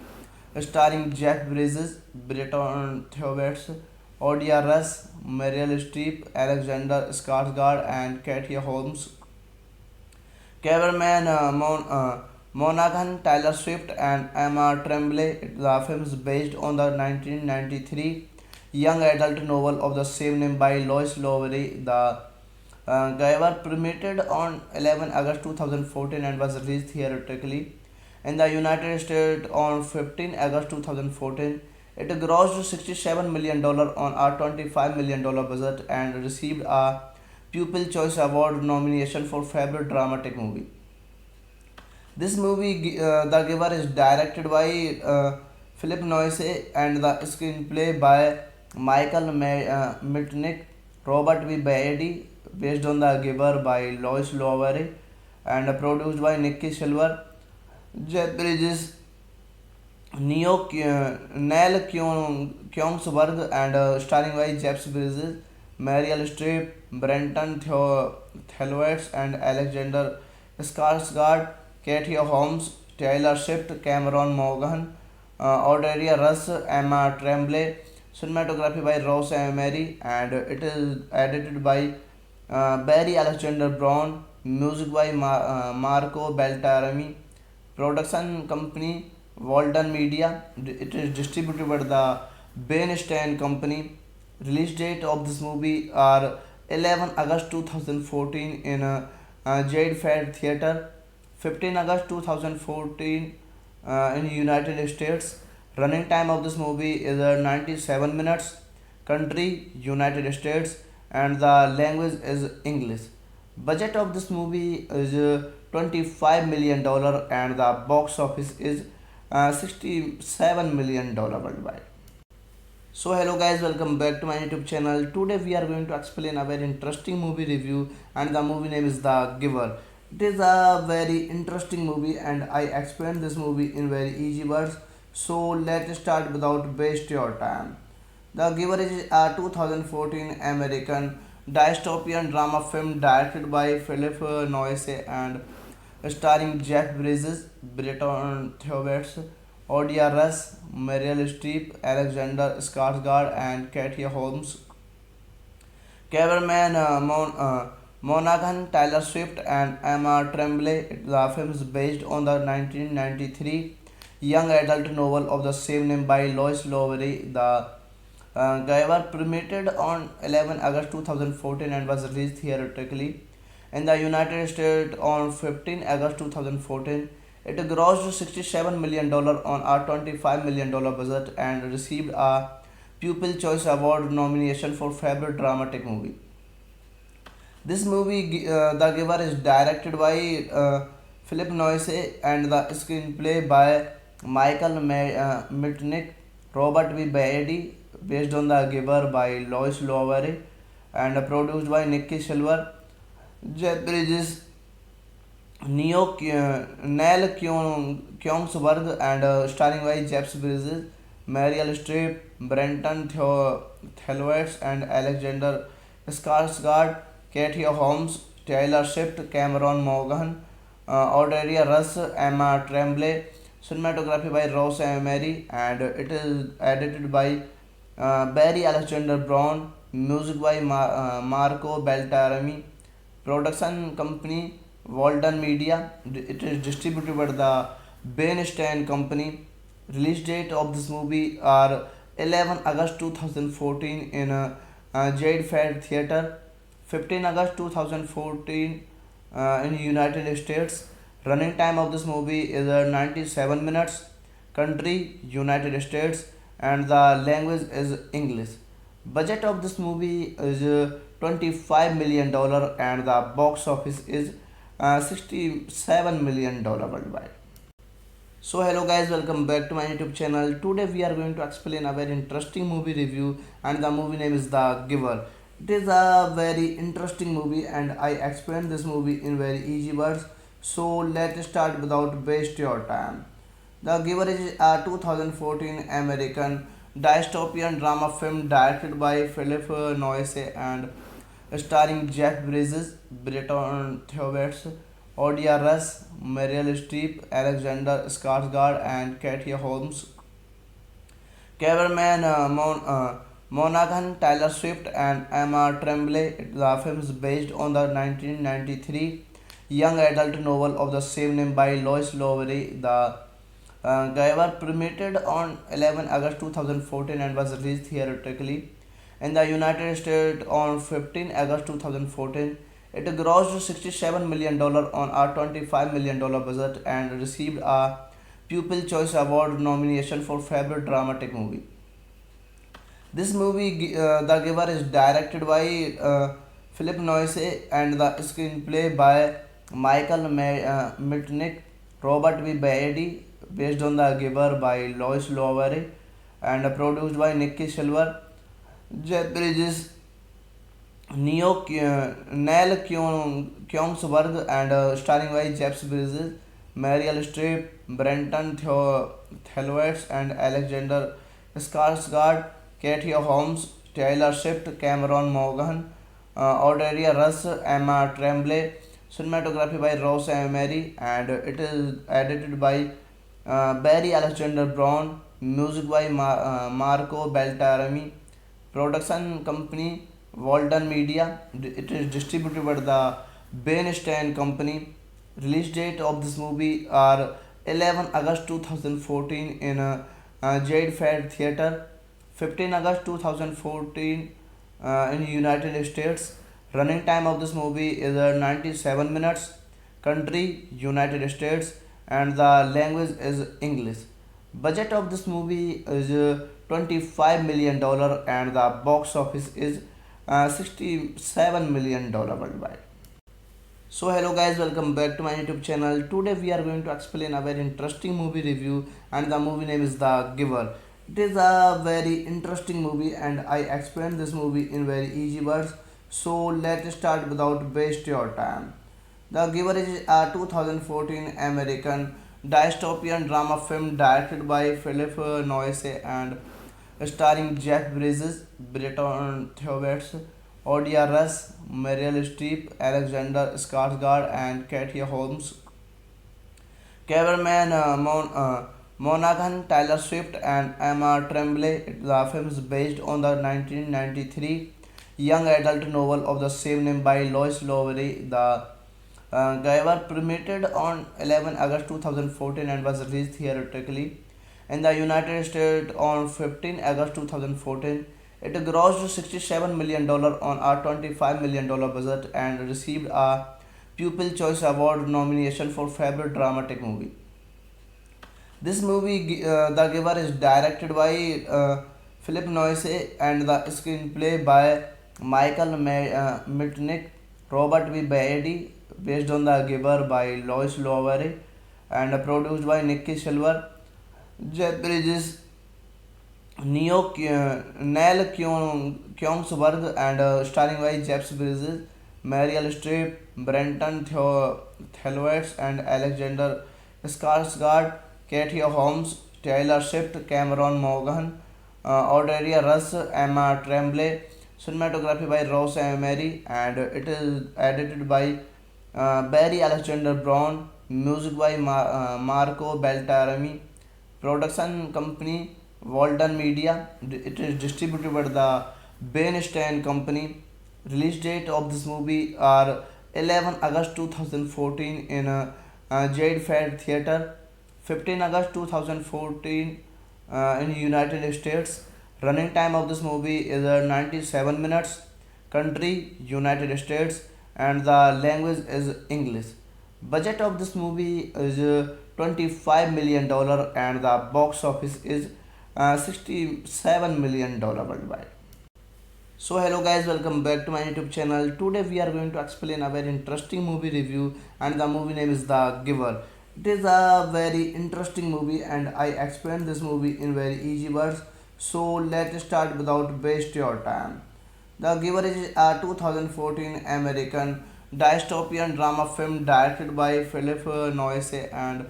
starring Jeff Bridges, Brenton Thwaites, Odia Russ, Meryl Streep, Alexander Skarsgård, and Katie Holmes. Cameraman Monaghan, Taylor Swift, and Emma Tremblay. The film is based on the 1993 young adult novel of the same name by Lois Lowry. The Giver premiered on 11 August 2014 and was released theatrically in the United States on 15 August 2014. It grossed $67 million on a $25 million budget and received a Pupil Choice Award nomination for Favorite Dramatic Movie. This movie, The Giver, is directed by Philip Noyce and the screenplay by Michael Mitnick, Robert V. Beatty, based on The Giver by Lois Lowry, and produced by Nikki Silver, Jeff Bridges, Neil Kyungsberg, and starring by Jeff Bridges, Meryl Streep, Brenton Thwaites, and Alexander Skarsgård, Katie Holmes, Taylor Swift, Cameron Monaghan, Cordelia Russ, Emma Tremblay. Cinematography by Ross Emery, and it is edited by Barry Alexander Brown. Music by Marco Beltrami. Production company Walden Media. It is distributed by the Bernstein Company. Release date of this movie are 11 August 2014 in Jade Fair Theatre, 15 August 2014 in United States. Running time of this movie is 97 minutes. Country United States, and the language is English. Budget of this movie is $25 million, and the box office is $67 million worldwide. So hello guys, welcome back to my YouTube channel. Today we are going to explain a very interesting movie review, and the movie name is The Giver. It is a very interesting movie and I explain this movie in very easy words. So let's start without waste your time. The Giver is a 2014 American dystopian drama film directed by Philip Noyce and starring Jeff Bridges, Brenton Thwaites, Odia Russ, Meryl Streep, Alexander Skarsgård, and Katie Holmes. Cameraman Monaghan, Taylor Swift, and Emma Tremblay. The film is based on the 1993 young adult novel of the same name by Lois Lowry. The Giver premiered on 11 August 2014 and was released theatrically in the United States on 15 August 2014. It grossed $67 million on a $25 million budget and received a Pupil Choice Award nomination for Favorite Dramatic Movie. This movie, The Giver, is directed by Philip Noyce and the screenplay by Michael Mitnick, Robert V. Beatty, based on The Giver by Lois Lowry, and produced by Nikki Silver, Jeff Bridges, Neil Kyungsberg, and starring by Jeff Bridges, Meryl Streep, Brenton Thwaites, and Alexander Skarsgård, Katie Holmes, Taylor Swift, Cameron Monaghan, Cordelia Russ, Emma Tremblay. Cinematography by Ross Emery, and it is edited by Barry Alexander Brown. Music by Marco Beltrami. Production company Walden Media. It is distributed by the Bain Company. Release date of this movie are 11 August 2014 in Jade Fair Theatre, 15 August 2014 in United States. Running time of this movie is 97 minutes. Country United States, and the language is English. Budget of this movie is $25 million, and the box office is $67 million worldwide. So hello guys, welcome back to my YouTube channel. Today we are going to explain a very interesting movie review, and the movie name is The Giver. It is a very interesting movie and I explained this movie in very easy words. So let's start without waste your time. The Giver is a 2014 American dystopian drama film directed by Philip Noyce and starring Jeff Bridges, Bretton Thwaites, Odia Russ, Meryl Streep, Alexander Skarsgård, and Katie Holmes. Cameraman Monaghan, Taylor Swift, and Emma Tremblay. The film is based on the 1993 young adult novel of the same name by Lois Lowry. The Giver premiered on 11 August 2014 and was released theatrically in the United States on 15 August 2014. It grossed $67 million on a $25 million budget and received a Pupil Choice Award nomination for Favorite Dramatic Movie. This movie, The Giver, is directed by Philip Noyce and the screenplay by Michael Mitnick, Robert V. Beatty, based on The Giver by Lois Lowry, and produced by Nikki Silver, Jeff Bridges, Neil Kyongsberg, and starring by Jeff Bridges, Meryl Streep, Brenton Thwaites, and Alexander Skarsgård, Katie Holmes, Taylor Swift, Cameron Monaghan, Cordelia Russ, Emma Tremblay. Cinematography by Ross Emery, and it is edited by Barry Alexander Brown. Music by Marco Beltrami. Production company Walden Media. It is distributed by the Bain Company. Release date of this movie are 11 August 2014 in Jade Fair Theatre, 15 August 2014 in United States. Running time of this movie is 97 minutes. Country United States, and the language is English. Budget of this movie is $25 million, and the box office is $67 million worldwide. So hello guys, welcome back to my YouTube channel. Today we are going to explain a very interesting movie review, and the movie name is The Giver. It is a very interesting movie and I explained this movie in very easy words. So let's start without waste your time. The Giver is a 2014 American dystopian drama film directed by Philip Noyce and starring Jeff Bridges, Bretton Thwaites, Odia Russ, Meryl Streep, Alexander Skarsgård, and Katie Holmes. Cameraman Monaghan, Taylor Swift, and Emma Tremblay. The film is based on the 1993 young adult novel of the same name by Lois Lowry. The Giver premiered on 11 August 2014 and was released theatrically in the United States on 15 August 2014. It grossed $67 million on a $25 million budget and received a Pupil Choice Award nomination for Favorite Dramatic Movie. This movie, The Giver, is directed by Philip Noyce and the screenplay by Michael Mitnick, Robert V. Beatty, based on The Giver by Lois Lowry, and produced by Nikki Silver, Jeff Bridges, Neil Kyongsberg, and starring by Jeff Bridges, Meryl Streep, Brenton Thwaites, and Alexander Skarsgård, Katie Holmes, Taylor Swift, Cameron Morgan, Cordelia Russ, Emma Tremblay. Cinematography by Ross Emery, and it is edited by Barry Alexander Brown. Music by Marco Beltrami. Production company Walden Media. It is distributed by the Ben Stein Company. Release date of this movie are 11 August 2014 in Jade Fair Theatre, 15 August 2014 in United States. Running time of this movie is 97 minutes. Country United States, and the language is English. Budget of this movie is $25 million, and the box office is $67 million worldwide. So hello guys, welcome back to my YouTube channel. Today we are going to explain a very interesting movie review, and the movie name is The Giver. It is a very interesting movie and I explained this movie in very easy words. So let's start without waste your time. The Giver is a 2014 American dystopian drama film directed by Philip Noyce and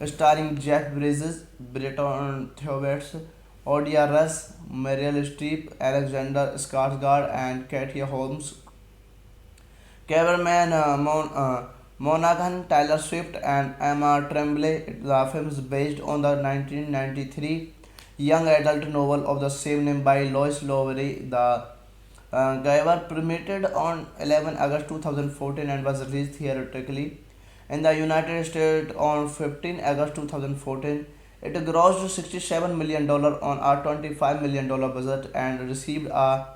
starring Jeff Bridges, Bretton Thewets, Odia Russ, Meryl Streep, Alexander Skarsgård, and Katie Holmes. Cameraman Monaghan, Taylor Swift, and Emma Tremblay. The film is based on the 1993 young adult novel of the same name by Lois Lowry. The Giver premiered on 11 August 2014 and was released theatrically in the United States on 15 August 2014. It grossed $67 million on a $25 million budget and received a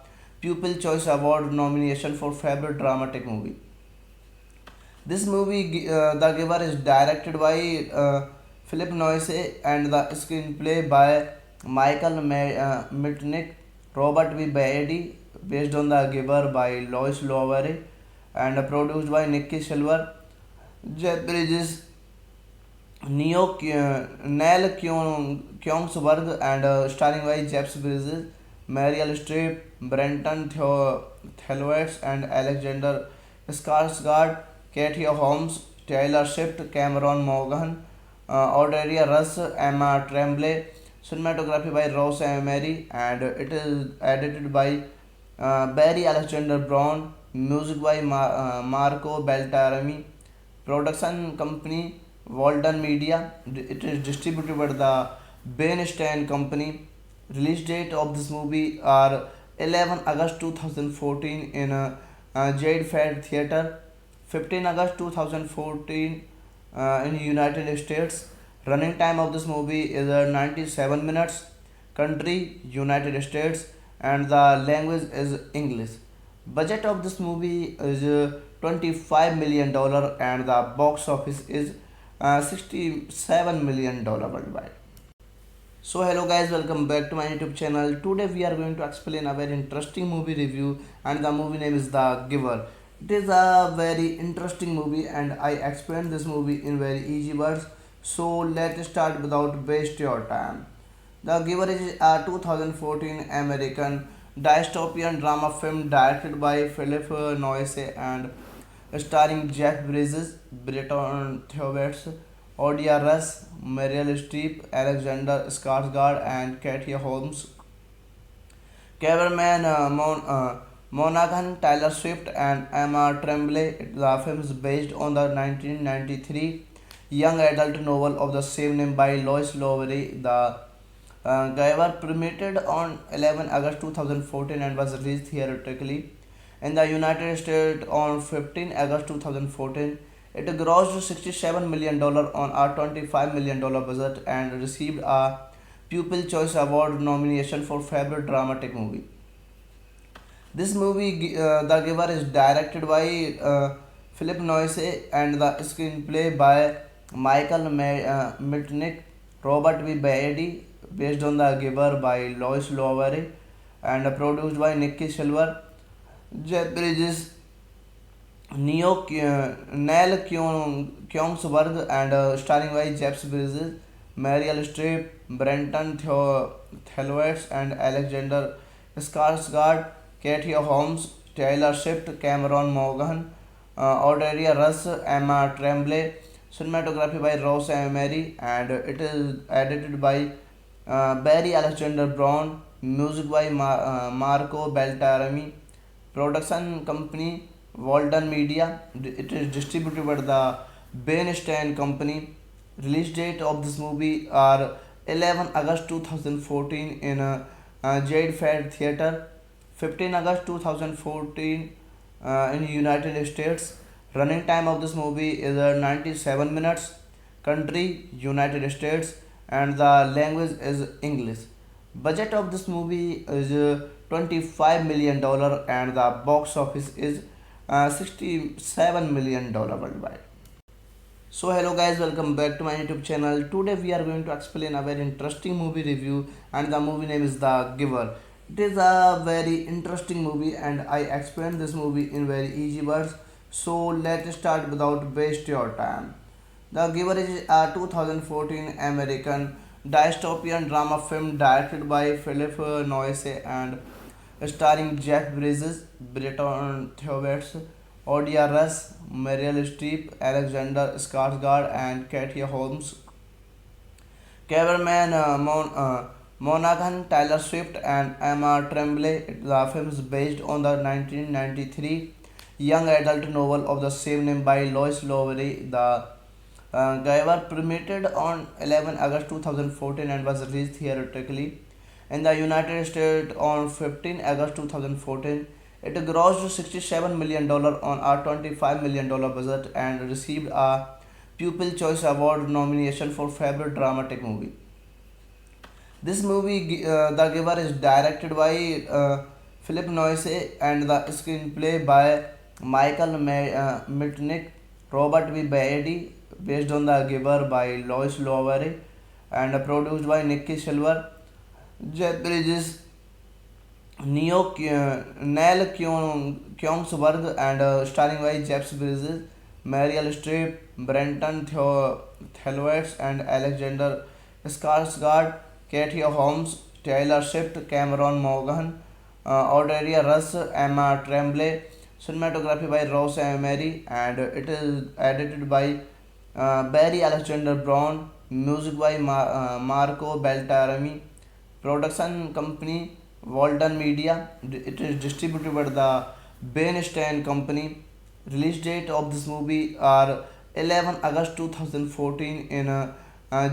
Pupil Choice Award nomination for Favorite Dramatic Movie. This movie, The Giver, is directed by Philip Noyce and the screenplay by Michael Mitnick, Robert V. Beatty, based on The Giver by Lois Lowry, and produced by Nikki Silver, Jeff Bridges, Neil Kongsberg, and starring by Jeff Bridges, Meryl Streep, Brenton Thewets, and Alexander Skarsgård, Katie Holmes, Taylor Swift, Cameron Morgan, Cordelia Russ, Emma Tremblay. Cinematography by Ross Emery, and it is edited by Barry Alexander Brown. Music by Marco Beltrami. Production company Walden Media. It is distributed by the Ben Stein Company. Release date of this movie are 11 August 2014 in Jade Fair Theatre, 15 August 2014 in United States. Running time of this movie is 97 minutes. Country United States, and the language is English. Budget of this movie is $25 million, and the box office is $67 million worldwide. So hello guys, welcome back to my YouTube channel. Today we are going to explain a very interesting movie review, and the movie name is The Giver. It is a very interesting movie and I explained this movie in very easy words. So let's start without waste your time. The Giver is a 2014 American dystopian drama film directed by Philip Noyce and starring Jeff Bridges, Bretton Thewets, Odia Russ, Meryl Streep, Alexander Skarsgård, and Katie Holmes. Cameraman Monaghan, Taylor Swift, and Emma Tremblay. The film is based on the 1993 young adult novel of the same name by Lois Lowry. The Giver premiered on 11 August 2014 and was released theatrically in the United States on 15 August 2014. It grossed $67 million on a $25 million budget and received a Pupil Choice Award nomination for Favorite Dramatic Movie. This movie, The Giver, is directed by Philip Noyce and the screenplay by Michael Mitnick, Robert V. Beatty, based on The Giver by Lois Lowry, and produced by Nikki Silver, Jeff Bridges, Neil Kongsberg, and starring by Jeff Bridges, Meryl Streep, Brenton Thewets, and Alexander Skarsgård, Katie Holmes, Taylor Swift, Cameron Morgan, Cordelia Russ, Emma Tremblay. cinematography by Ross Mary, and it is edited by Barry Alexander Brown, music by Marco Beltrami, production company Walden Media. It is distributed by the Bernstein Company. Release date of this movie are 11 August 2014 in Jade Fair Theatre, 15 August 2014 in United States. Running time of this movie is 97 minutes. Country United States, and the language is English. Budget of this movie is $25 million, and the box office is $67 million worldwide. So hello guys, welcome back to my YouTube channel. Today we are going to explain a very interesting movie review, and the movie name is The Giver. It is a very interesting movie and I explain this movie in very easy words. So let's start without waste your time. The Giver is a 2014 American dystopian drama film directed by Philip Noyce and starring Jeff Bridges, Bretton Thewets, Odia Russ, Meryl Streep, Alexander Skarsgård, and Katie Holmes. Cameraman Monaghan, Taylor Swift, and Emma Tremblay. The film is based on the 1993 young adult novel of the same name by Lois Lowry. The Giver premiered on 11 August 2014 and was released theatrically in the United States on 15 August 2014. It grossed $67 million on a $25 million budget and received a Pupil Choice Award nomination for Favorite Dramatic Movie. This movie, The Giver, is directed by Philip Noyce and the screenplay by Michael Mitnick, Robert V. Beatty, based on The Giver by Lois Lowry, and produced by Nikki Silver, Jeff Bridges, Neil Kyongsberg, and starring by Jeff Bridges, Meryl Streep, Brenton Thewets, and Alexander Skarsgård, Katie Holmes, Taylor Swift, Cameron Morgan, Odelia Russ, Emma Tremblay. Cinematography by Ross Mary, and it is edited by Barry Alexander Brown, music by Marco Beltrami, production company Walden Media. It is distributed by the Bernstein Company. Release date of this movie are 11 August 2014 in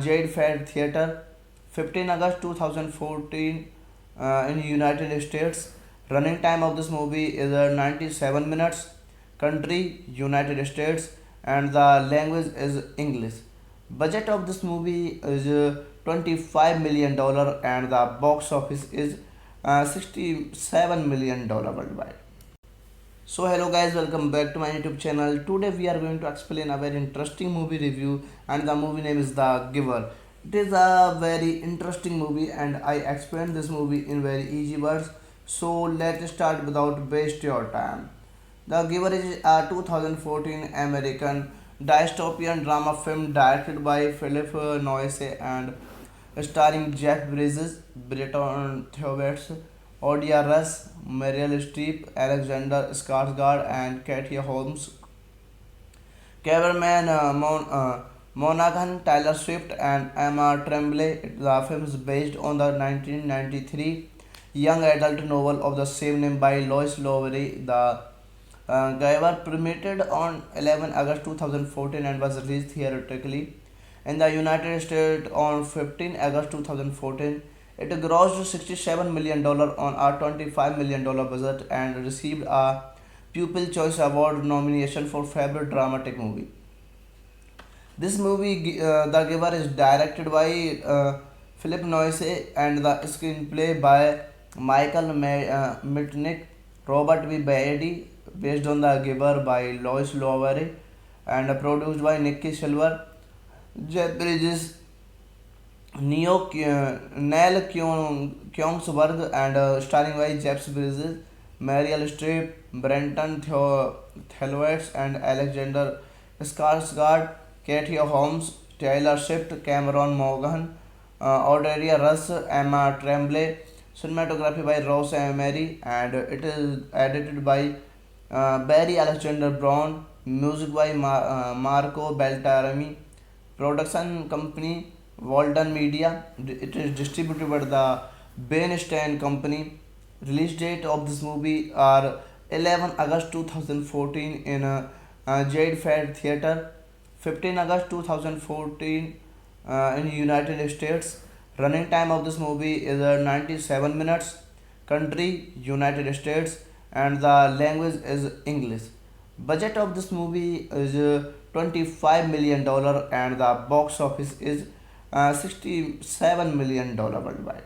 Jade Fair Theatre, 15 August 2014 in United States. Running time of this movie is 97 minutes. Country United States, and the language is English. Budget of this movie is $25 million, and the box office is $67 million worldwide. So hello guys, welcome back to my YouTube channel. Today we are going to explain a very interesting movie review, and the movie name is The Giver. It is a very interesting movie and I explain this movie in very easy words. So let's start without waste your time. The Giver is a 2014 American dystopian drama film directed by Philip Noyce and starring Jeff Bridges, Bretton Thewets, Odia Russ, Meryl Streep, Alexander Skarsgård, and Katie Holmes. Cameraman Monaghan, Taylor Swift, and Emma Tremblay. The film is based on the 1993 young adult novel of the same name by Lois Lowry. The Giver premiered on 11 August 2014 and was released theatrically in the United States on 15 August 2014. It grossed $67 million on a $25 million budget and received a Pupil Choice Award nomination for Favorite Dramatic Movie. This movie, The Giver, is directed by Philip Noyce and the screenplay by Michael Mitnick, Robert V. Beatty, based on The Giver by Lois Lowry, and produced by Nikki Silver, Jeff Bridges, Neil Kyongsberg, and starring by Jeff Bridges, Meryl Streep, Brenton Thewets, and Alexander Skarsgård, Katie Holmes, Taylor Swift, Cameron Morgan, Odelia Russ, Emma Tremblay. Cinematography by Ross Mary, and it is edited by Barry Alexander Brown, Music by Marco Beltrami. Production company Walden Media. It is distributed by the Bernstein Company. Release date of this movie are 11 August 2014 in Jade Fair Theatre, 15 August 2014 in United States. Running time of this movie is 97 minutes. Country United States and the language is English. Budget of this movie is $25 million and the box office is $67 million worldwide.